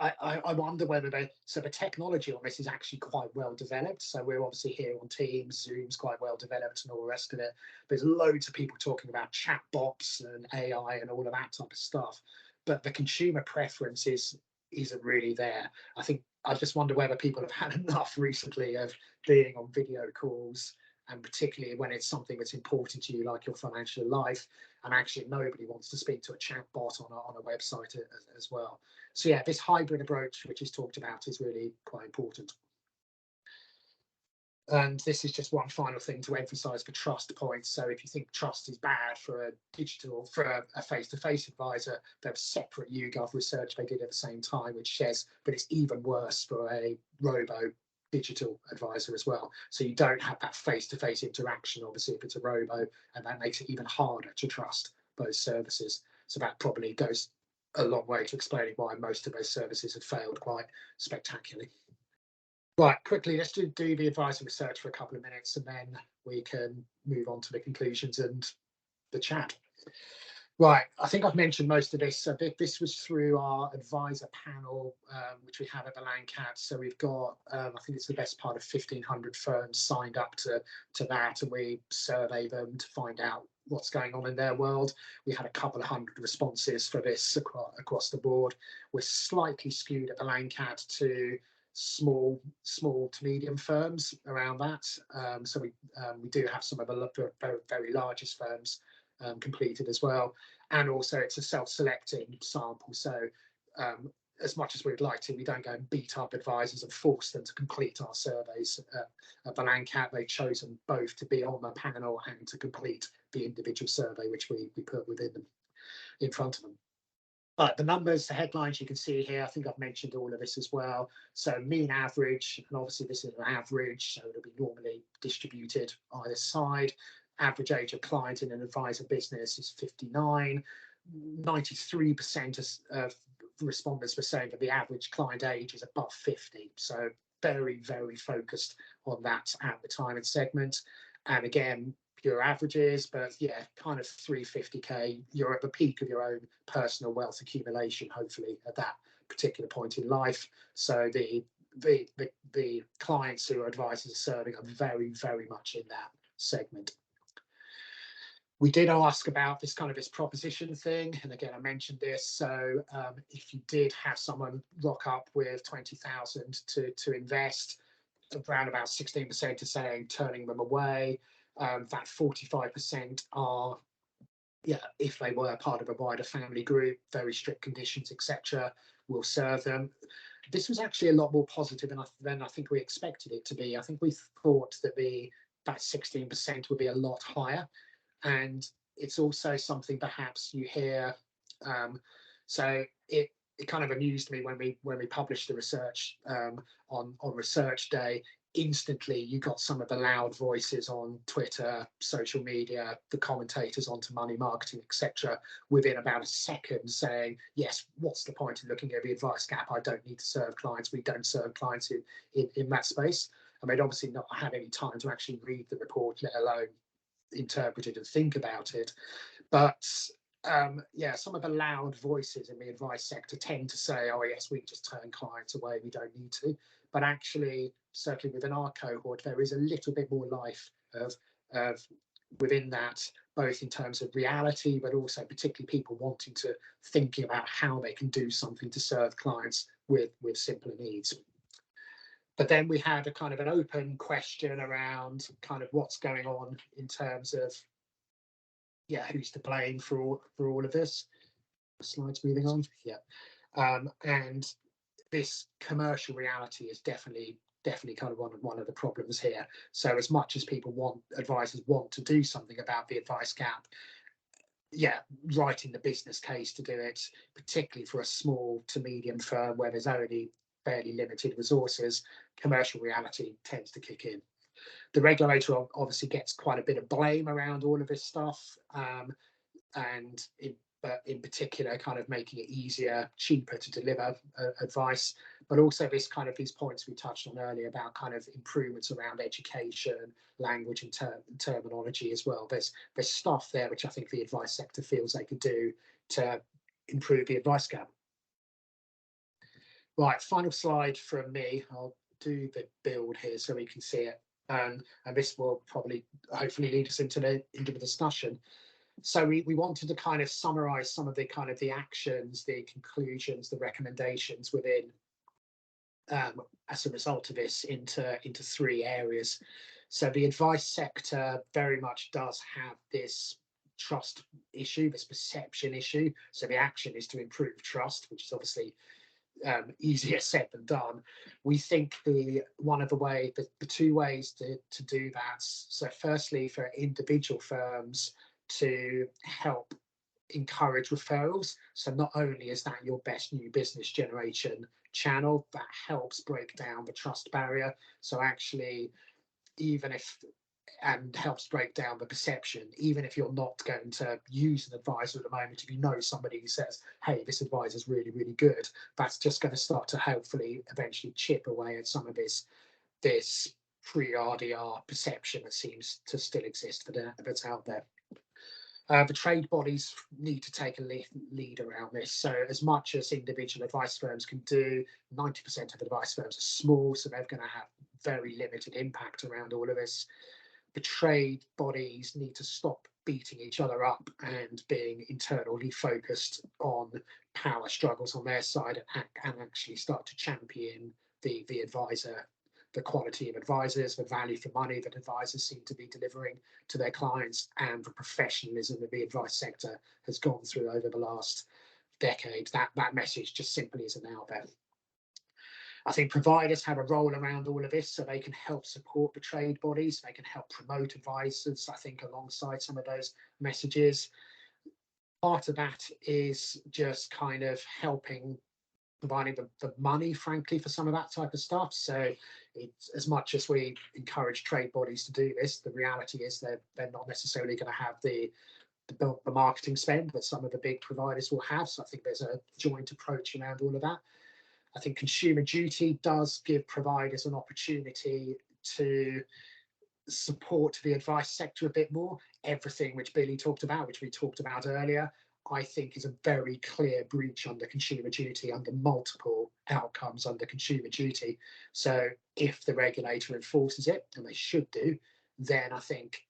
I wonder whether so the technology on this is actually quite well developed. So we're obviously here on Teams, Zoom's quite well developed and all the rest of it. There's loads of people talking about chatbots and AI and all of that type of stuff. But the consumer preference isn't really there. I just wonder whether people have had enough recently of being on video calls, and particularly when it's something that's important to you, like your financial life, and actually nobody wants to speak to a chat bot on a website as well. So yeah, this hybrid approach, which is talked about, is really quite important. And this is just one final thing to emphasize the trust point. So if you think trust is bad for a face-to-face advisor, there's separate YouGov research they did at the same time, which says that it's even worse for a robo digital advisor as well. So you don't have that face-to-face interaction, obviously, if it's a robo, and that makes it even harder to trust those services. So that probably goes a long way to explaining why most of those services have failed quite spectacularly. Right, quickly, let's do the advice and research for a couple of minutes, and then we can move on to the conclusions and the chat. Right, I think I've mentioned most of this. So this was through our advisor panel, which we have at the Langcat. So we've got, I think it's the best part of 1,500 firms signed up to that, and we survey them to find out what's going on in their world. We had a couple of hundred responses for this across the board. We're slightly skewed at the Langcat to small to medium firms around that. So we do have some of the very, very largest firms completed as well. And also it's a self-selecting sample. So as much as we'd like to, we don't go and beat up advisors and force them to complete our surveys. At the Langcat, they've chosen both to be on the panel and to complete the individual survey, which we put within them, in front of them. The numbers, the headlines you can see here, I think I've mentioned all of this as well. So mean average, and obviously this is an average, so it'll be normally distributed either side. Average age of client in an advisor business is 59. 93% of respondents were saying that the average client age is above 50. So very, very focused on that at the time and segment. And again, pure averages, but yeah, kind of 350k. You're at the peak of your own personal wealth accumulation, hopefully, at that particular point in life. So the clients who advisors are serving are very, very much in that segment. We did ask about this proposition thing, and again, I mentioned this. So if you did have someone rock up with 20,000 to invest, around about 16% are saying turning them away. That 45% are, if they were part of a wider family group, very strict conditions, etc., will serve them. this was actually a lot more positive than I think we expected it to be. I think we thought that that 16% would be a lot higher, and it's also something perhaps you hear. So it kind of amused me when we published the research on Research Day. Instantly, you got some of the loud voices on Twitter, social media, the commentators onto money marketing, etc., within about a second saying, yes, what's the point of looking at the advice gap? I don't need to serve clients. We don't serve clients in that space. And they'd obviously not had any time to actually read the report, let alone interpret it and think about it. But yeah, some of the loud voices in the advice sector tend to say, oh yes, we just turn clients away, we don't need to. But actually, certainly within our cohort, there is a little bit more life of within that, both in terms of reality, but also particularly people wanting to thinking about how they can do something to serve clients with simpler needs. But then we had a kind of an open question around kind of what's going on in terms of, yeah, who's to blame for all of this. Slides moving on. Yeah, and this commercial reality is definitely kind of one of the problems here. So as much as advisors want to do something about the advice gap, yeah, writing the business case to do it, particularly for a small to medium firm where there's only fairly limited resources, commercial reality tends to kick in. The regulator obviously gets quite a bit of blame around all of this stuff, but in particular kind of making it easier, cheaper to deliver advice, but also these points we touched on earlier about kind of improvements around education, language and terminology as well. There's stuff there which I think the advice sector feels they could do to improve the advice gap. Right, final slide from me. I'll do the build here so we can see it. And this will probably hopefully lead us into the discussion. So we wanted to kind of summarize some of the actions, the conclusions, the recommendations within as a result of this into 3 areas. So the advice sector very much does have this trust issue, this perception issue. So the action is to improve trust, which is obviously easier said than done. We think the 2 ways to do that. So firstly, for individual firms to help encourage referrals. So not only is that your best new business generation channel, that helps break down the trust barrier. So actually, and helps break down the perception, even if you're not going to use an advisor at the moment, if you know somebody who says, hey, this advisor is really, really good, that's just going to start to hopefully eventually chip away at some of this pre-RDR perception that seems to still exist that's out there. The trade bodies need to take a lead around this. So as much as individual advice firms can do, 90% of advice firms are small, so they're going to have very limited impact around all of this. The trade bodies need to stop beating each other up and being internally focused on power struggles on their side and actually start to champion the advisor, the quality of advisors, the value for money that advisors seem to be delivering to their clients, and the professionalism that the advice sector has gone through over the last decade. That message just simply isn't out there. I think providers have a role around all of this, so they can help support the trade bodies. They can help promote advisors, I think, alongside some of those messages. Part of that is just kind of providing the money, frankly, for some of that type of stuff. So it's, as much as we encourage trade bodies to do this, the reality is they're not necessarily going to have the marketing spend that some of the big providers will have. So I think there's a joint approach around all of that. I think consumer duty does give providers an opportunity to support the advice sector a bit more. Everything which Billy talked about, which we talked about earlier, I think is a very clear breach under consumer duty, under multiple outcomes under consumer duty. So if the regulator enforces it, and they should do, then I think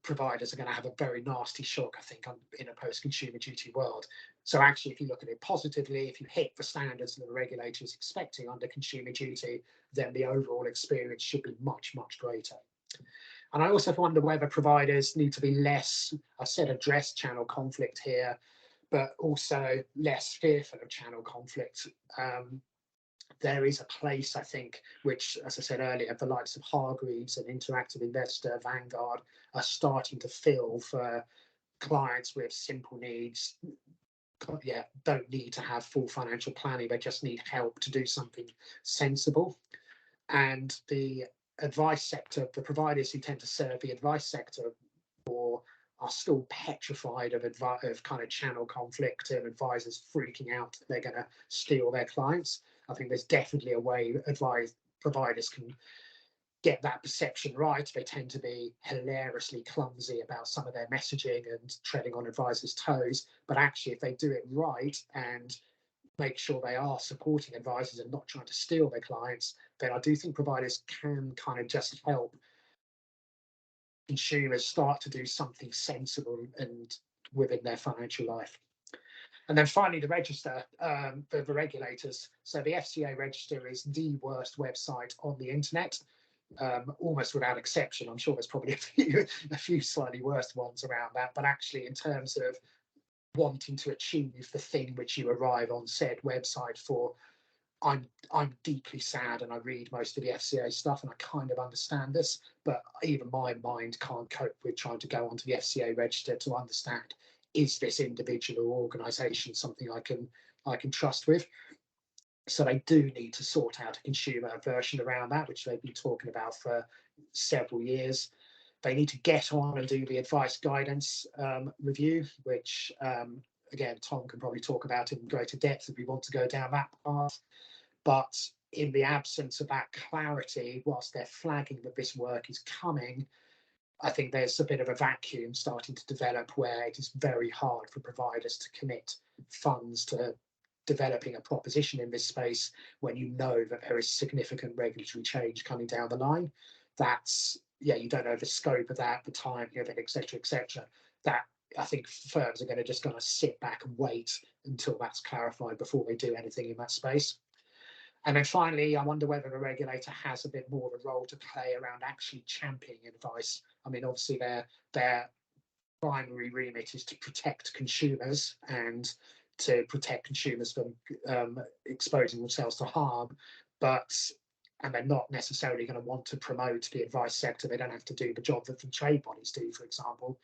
providers are going to have a very nasty shock, I think, in a post-consumer duty world. So actually, if you look at it positively, if you hit the standards that the regulator is expecting under consumer duty, then the overall experience should be much, much greater. And I also wonder whether providers need to be less, I said address channel conflict here, but also less fearful of channel conflict. there is a place, I think, which, as I said earlier, the likes of Hargreaves and Interactive Investor, Vanguard are starting to fill for clients with simple needs. Yeah, don't need to have full financial planning, they just need help to do something sensible. And the advice sector, the providers who tend to serve the advice sector or are still petrified of kind of channel conflict and advisors freaking out that they're going to steal their clients. I think there's definitely a way providers can get that perception right. They tend to be hilariously clumsy about some of their messaging and treading on advisors' toes. But actually, if they do it right and make sure they are supporting advisors and not trying to steal their clients, then I do think providers can kind of just help consumers start to do something sensible and within their financial life. And then finally, the register, the regulators. So the FCA register is the worst website on the internet, almost without exception. I'm sure there's probably a few slightly worse ones around that, but actually in terms of wanting to achieve the thing which you arrive on said website for, I'm deeply sad, and I read most of the FCA stuff and I kind of understand this, but even my mind can't cope with trying to go onto the FCA register to understand, is this individual or organisation something I can trust with? So they do need to sort out a consumer version around that, which they've been talking about for several years. They need to get on and do the advice guidance review, which again, Tom can probably talk about in greater depth if we want to go down that path. But in the absence of that clarity, whilst they're flagging that this work is coming, I think there's a bit of a vacuum starting to develop where it is very hard for providers to commit funds to developing a proposition in this space when you know that there is significant regulatory change coming down the line. That's, yeah, you don't know the scope of that, the timing of it, etc., etc. That I think firms are going to sit back and wait until that's clarified before they do anything in that space. And then finally, I wonder whether the regulator has a bit more of a role to play around actually championing advice. I mean, obviously their primary remit is to protect consumers and to protect consumers from exposing themselves to harm, and they're not necessarily going to want to promote the advice sector. They don't have to do the job that the trade bodies do, for example.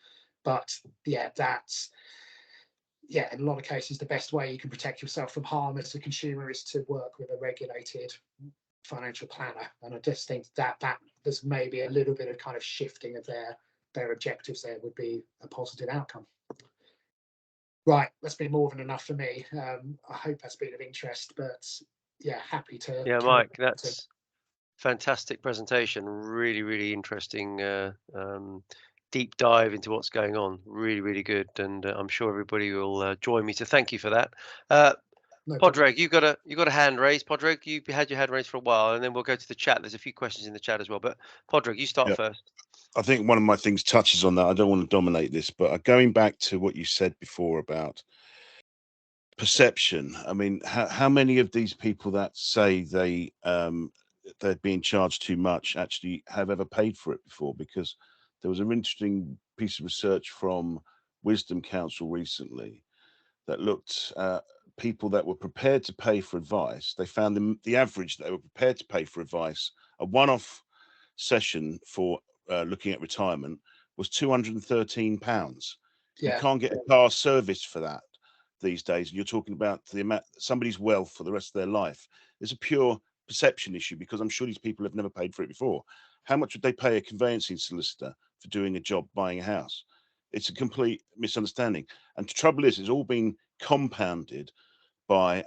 But yeah, in a lot of cases, the best way you can protect yourself from harm as a consumer is to work with a regulated financial planner. And I just think that there's maybe a little bit of kind of shifting of their objectives there would be a positive outcome. Right, that's been more than enough for me. I hope that's been of interest, but yeah, happy to. Yeah, Mike, that's fantastic presentation. Really, really interesting. Deep dive into what's going on. Really, really good, and I'm sure everybody will join me to thank you for that. No Podreg, you got a hand raised. Podreg, you've had your hand raised for a while, and then we'll go to the chat. There's a few questions in the chat as well, but Podreg, you start first. I think one of my things touches on that. I don't want to dominate this, but going back to what you said before about perception. I mean, how many of these people that say they're being charged too much actually have ever paid for it before? Because there was an interesting piece of research from Wisdom Council recently that looked at people that were prepared to pay for advice. They found the average that they were prepared to pay for advice, a one-off session for looking at retirement, was £213. You can't get a car service for that these days. And you're talking about the amount somebody's wealth for the rest of their life. There's a pure perception issue, because I'm sure these people have never paid for it before. How much would they pay a conveyancing solicitor for doing a job buying a house? It's a complete misunderstanding. And the trouble is, it's all been compounded by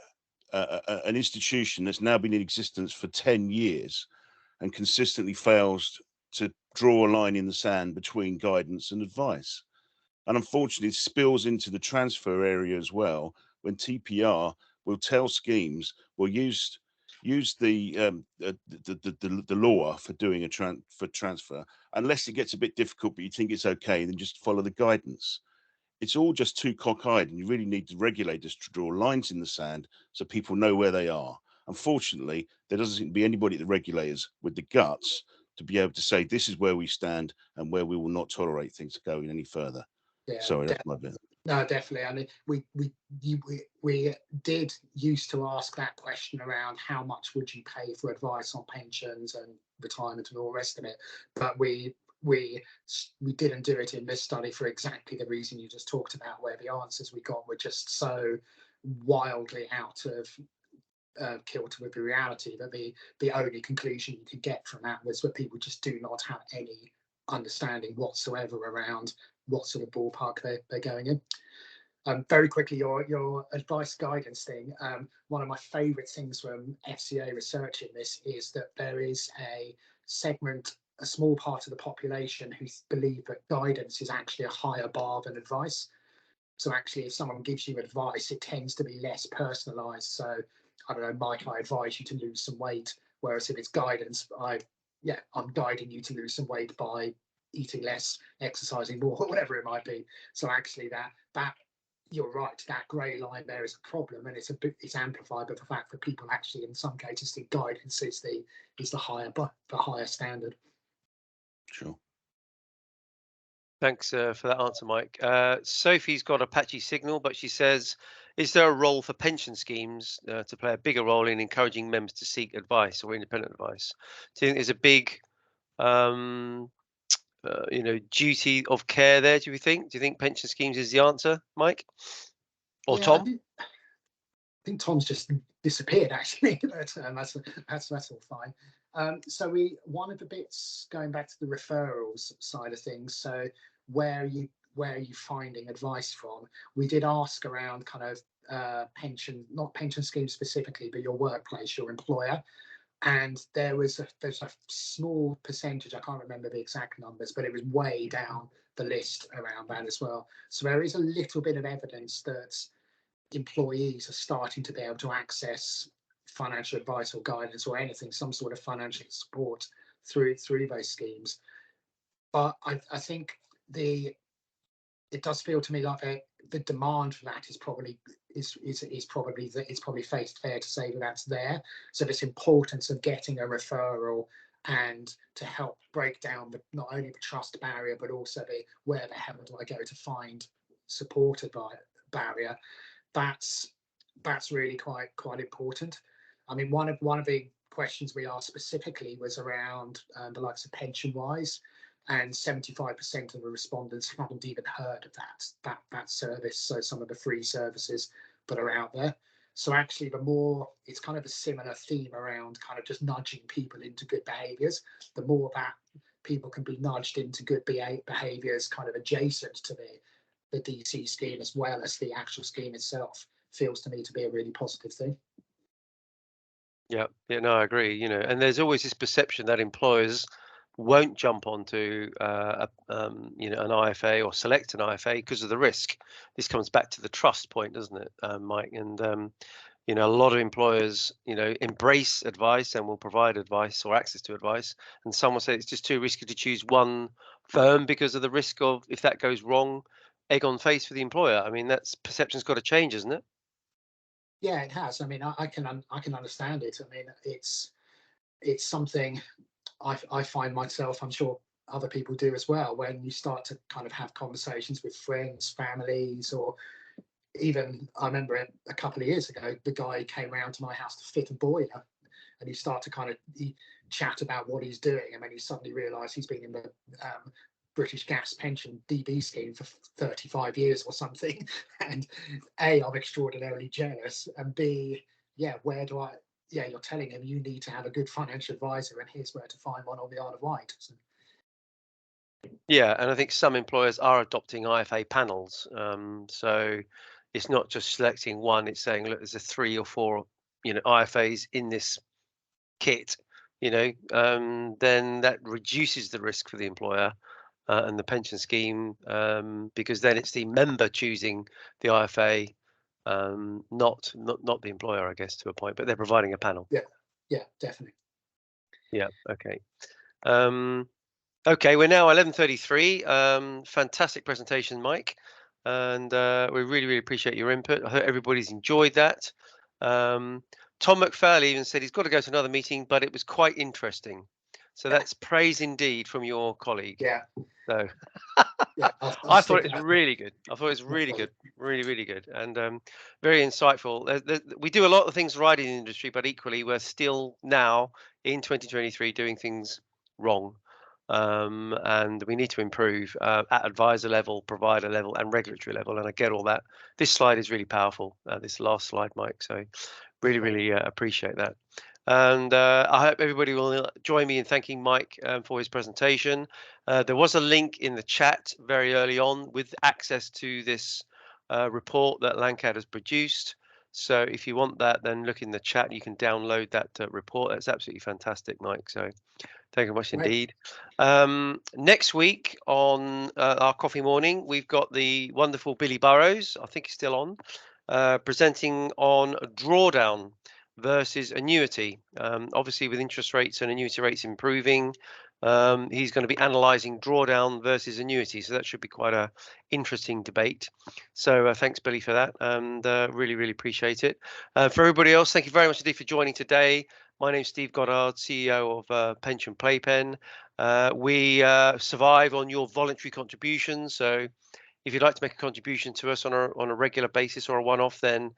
an institution that's now been in existence for 10 years and consistently fails to draw a line in the sand between guidance and advice. And unfortunately, it spills into the transfer area as well, when TPR will tell schemes, will use the law for doing a transfer, unless it gets a bit difficult, but you think it's okay, then just follow the guidance. It's all just too cockeyed, and you really need the regulators to draw lines in the sand so people know where they are. Unfortunately, there doesn't seem to be anybody at the regulators with the guts to be able to say, this is where we stand and where we will not tolerate things going any further. Yeah, sorry, that's my bit. No, definitely. I mean, we did used to ask that question around how much would you pay for advice on pensions and retirement and all the rest of it, but we didn't do it in this study for exactly the reason you just talked about, where the answers we got were just so wildly out of kilter with the reality that the only conclusion you could get from that was that people just do not have any understanding whatsoever around what sort of ballpark they're going in. Very quickly, your advice guidance thing. One of my favourite things from FCA research in this is that there is a segment, a small part of the population who believe that guidance is actually a higher bar than advice. So actually, if someone gives you advice, it tends to be less personalised. So I don't know, Mike, I advise you to lose some weight. Whereas if it's guidance, I'm guiding you to lose some weight by eating less, exercising more, whatever it might be. So actually, that you're right, that grey line there is a problem, and it's amplified by the fact that people actually, in some cases, think guidance is the higher standard. Sure. Thanks for that answer, Mike. Sophie's got a patchy signal, but she says, is there a role for pension schemes to play a bigger role in encouraging members to seek advice or independent advice? Do you think there's a big, duty of care there, do you think? Do you think pension schemes is the answer, Mike? Or Tom? I think Tom's just disappeared, actually. But, that's all fine. So one of the bits, going back to the referrals side of things, so where are you finding advice from? We did ask around kind of pension, not pension schemes specifically, but your workplace, your employer. And there's a small percentage, I can't remember the exact numbers, but it was way down the list around that as well. So there is a little bit of evidence that employees are starting to be able to access financial advice or guidance or anything, some sort of financial support through those schemes. But I think it does feel to me like the demand for that is probably fair to say that that's there. So this importance of getting a referral and to help break down not only the trust barrier, but also where the hell do I go to find supported by barrier. That's really quite important. I mean, one of the questions we asked specifically was around the likes of PensionWise, and 75% of the respondents haven't even heard of that service. So some of the free services that are out there. So actually, the more, it's kind of a similar theme around kind of just nudging people into good behaviours. The more that people can be nudged into good behaviours, kind of adjacent to the DC scheme as well as the actual scheme itself, feels to me to be a really positive thing. Yeah, no, I agree. And there's always this perception that employers won't jump onto an IFA or select an IFA because of the risk. This comes back to the trust point, doesn't it, Mike? And a lot of employers, embrace advice and will provide advice or access to advice, and some will say it's just too risky to choose one firm because of the risk of, if that goes wrong, egg on face for the employer. I mean, that's perception's got to change, isn't it? Yeah, it has. I mean, I can understand it. I mean, it's something I find myself, I'm sure other people do as well, when you start to kind of have conversations with friends, families, or even, I remember a couple of years ago, the guy came round to my house to fit a boiler, and you start to kind of chat about what he's doing, and then you suddenly realise he's been in the British Gas pension DB scheme for 35 years or something. And A, I'm extraordinarily jealous, and B, where do I? Yeah, you're telling him you need to have a good financial advisor, and here's where to find one on the Isle of Wight. So. Yeah, and I think some employers are adopting IFA panels. So it's not just selecting one; it's saying, look, there's a 3 or 4, IFAs in this kit. Then that reduces the risk for the employer and the pension scheme, because then it's the member choosing the IFA, not the employer, I guess, to a point. But they're providing a panel. Yeah, definitely. Yeah. Okay. Okay, we're now 11:33. Fantastic presentation, Mike, and we really appreciate your input. I hope everybody's enjoyed that. Tom McFarlane even said he's got to go to another meeting, but it was quite interesting. So that's praise indeed from your colleague. Yeah. So Yeah, I thought it was really good. I thought it was really good, really good, and very insightful. We do a lot of things right in the industry, but equally we're still now in 2023 doing things wrong, and we need to improve at advisor level, provider level, and regulatory level. And I get all that. This slide is really powerful. This last slide, Mike. So really appreciate that. And I hope everybody will join me in thanking Mike for his presentation. There was a link in the chat very early on with access to this report that Langcat has produced. So if you want that, then look in the chat. You can download that report. That's absolutely fantastic, Mike. So thank you very much indeed. Next week on our coffee morning, we've got the wonderful Billy Burrows. I think he's still on, presenting on drawdown versus annuity. Obviously, with interest rates and annuity rates improving, he's going to be analysing drawdown versus annuity. So that should be quite a interesting debate. So thanks, Billy, for that, and really appreciate it. For everybody else, thank you very much indeed for joining today. My name's Steve Goddard, CEO of Pension Playpen. We survive on your voluntary contributions. So if you'd like to make a contribution to us on a regular basis or a one-off, then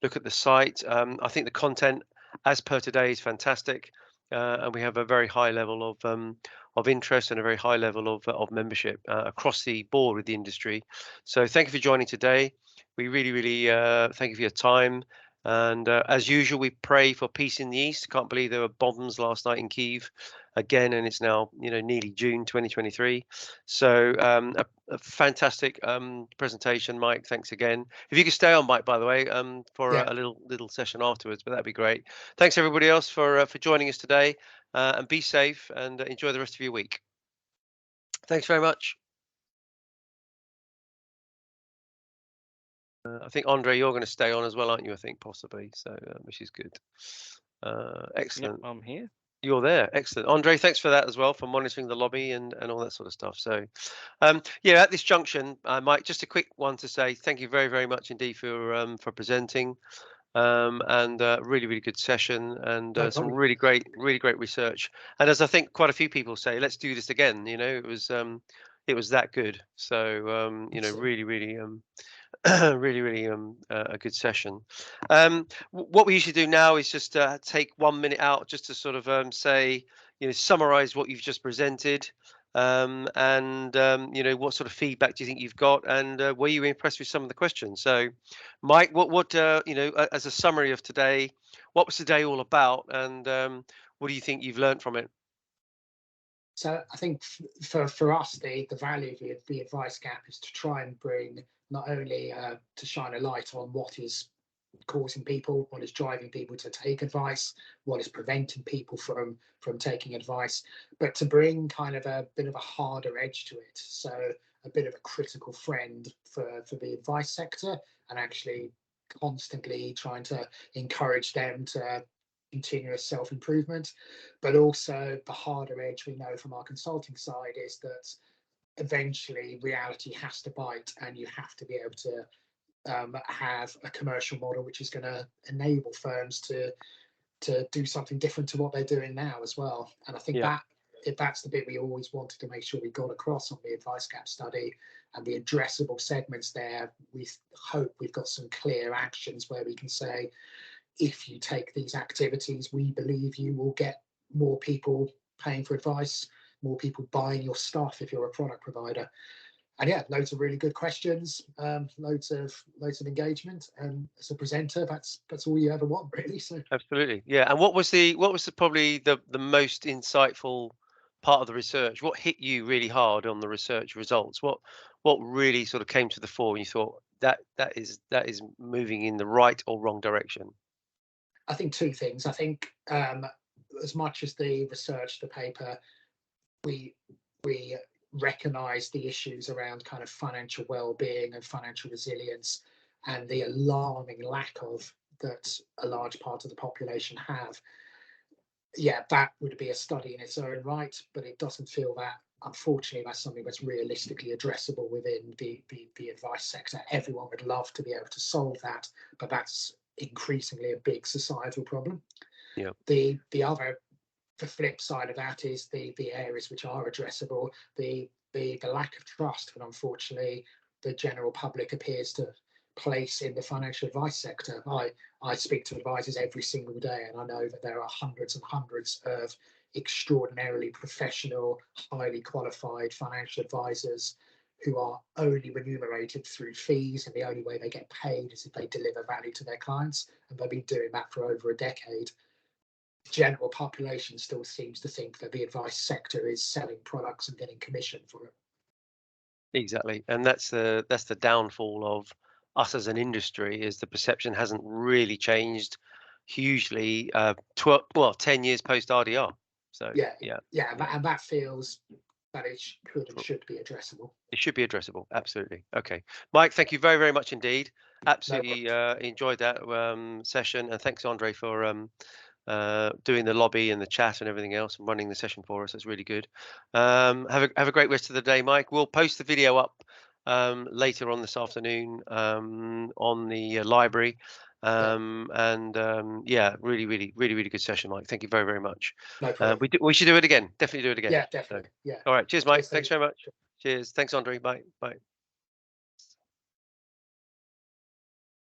look at the site. I think the content, as per today, is fantastic, and we have a very high level of interest and a very high level of membership across the board with the industry. So thank you for joining today. We really thank you for your time. And as usual, we pray for peace in the East. Can't believe there were bombs last night in Kyiv again, and it's now nearly June 2023. So a fantastic presentation, Mike. Thanks again. If you could stay on, Mike, by the way, for a little session afterwards, but that'd be great. Thanks everybody else for joining us today, and be safe and enjoy the rest of your week. Thanks very much. I think Andre, you're going to stay on as well, aren't you? I think possibly. So which is good. Excellent. Yep, I'm here. You're there. Excellent. Andre, thanks for that as well, for monitoring the lobby and all that sort of stuff. So yeah, at this junction, Mike, just a quick one to say thank you very much indeed for presenting, and really good session, and some really great research. And as I think quite a few people say, let's do this again. It was that good. So really really a good session. What we usually do now is just take 1 minute out just to sort of say, summarize what you've just presented, and what sort of feedback do you think you've got, and were you impressed with some of the questions? So Mike, what as a summary of today, what was today all about, and what do you think you've learned from it? So I think for us, the value of the advice gap is to try and bring not only to shine a light on what is causing people, what is driving people to take advice, what is preventing people from taking advice, but to bring kind of a bit of a harder edge to it. So a bit of a critical friend for the advice sector, and actually constantly trying to encourage them to continuous self-improvement. But also the harder edge we know from our consulting side is that eventually reality has to bite, and you have to be able to have a commercial model which is going to enable firms to do something different to what they're doing now as well. And I think that's the bit we always wanted to make sure we got across on the advice gap study, and the addressable segments there. We hope we've got some clear actions where we can say, if you take these activities, we believe you will get more people paying for advice, more people buying your stuff if you're a product provider. And yeah, loads of really good questions, loads of engagement, and as a presenter, that's all you ever want, really. So absolutely, yeah. And what was probably the most insightful part of the research? What hit you really hard on the research results? What really sort of came to the fore and you thought that is moving in the right or wrong direction? I think two things. I think as much as the research, the paper, we recognise the issues around kind of financial well-being and financial resilience, and the alarming lack of that a large part of the population have. Yeah, that would be a study in its own right, but it doesn't feel that, unfortunately, that's something that's realistically addressable within the advice sector. Everyone would love to be able to solve that, but that's increasingly a big societal problem. Yeah. The other the flip side of that is the areas which are addressable, the lack of trust that unfortunately the general public appears to place in the financial advice sector. I speak to advisors every single day, and I know that there are hundreds and hundreds of extraordinarily professional, highly qualified financial advisors who are only remunerated through fees, and the only way they get paid is if they deliver value to their clients, and they've been doing that for over a decade. The general population still seems to think that the advice sector is selling products and getting commission for it. Exactly, and that's the downfall of us as an industry, is the perception hasn't really changed hugely 10 years post RDR. So and that feels that it could and should be addressable. It should be addressable, absolutely. Okay, Mike, thank you very, very much indeed. Absolutely enjoyed that session, and thanks, Andre, for doing the lobby and the chat and everything else, and running the session for us. That's really good. Have a great rest of the day, Mike. We'll post the video up later on this afternoon on the library. Really good session, Mike. Thank you very, very much. No problem. We should do it again. Definitely do it again. Yeah, definitely. So, all right. Cheers, Mike. Cheers, Thanks very much. Cheers. Thanks, Andre. Bye. Bye.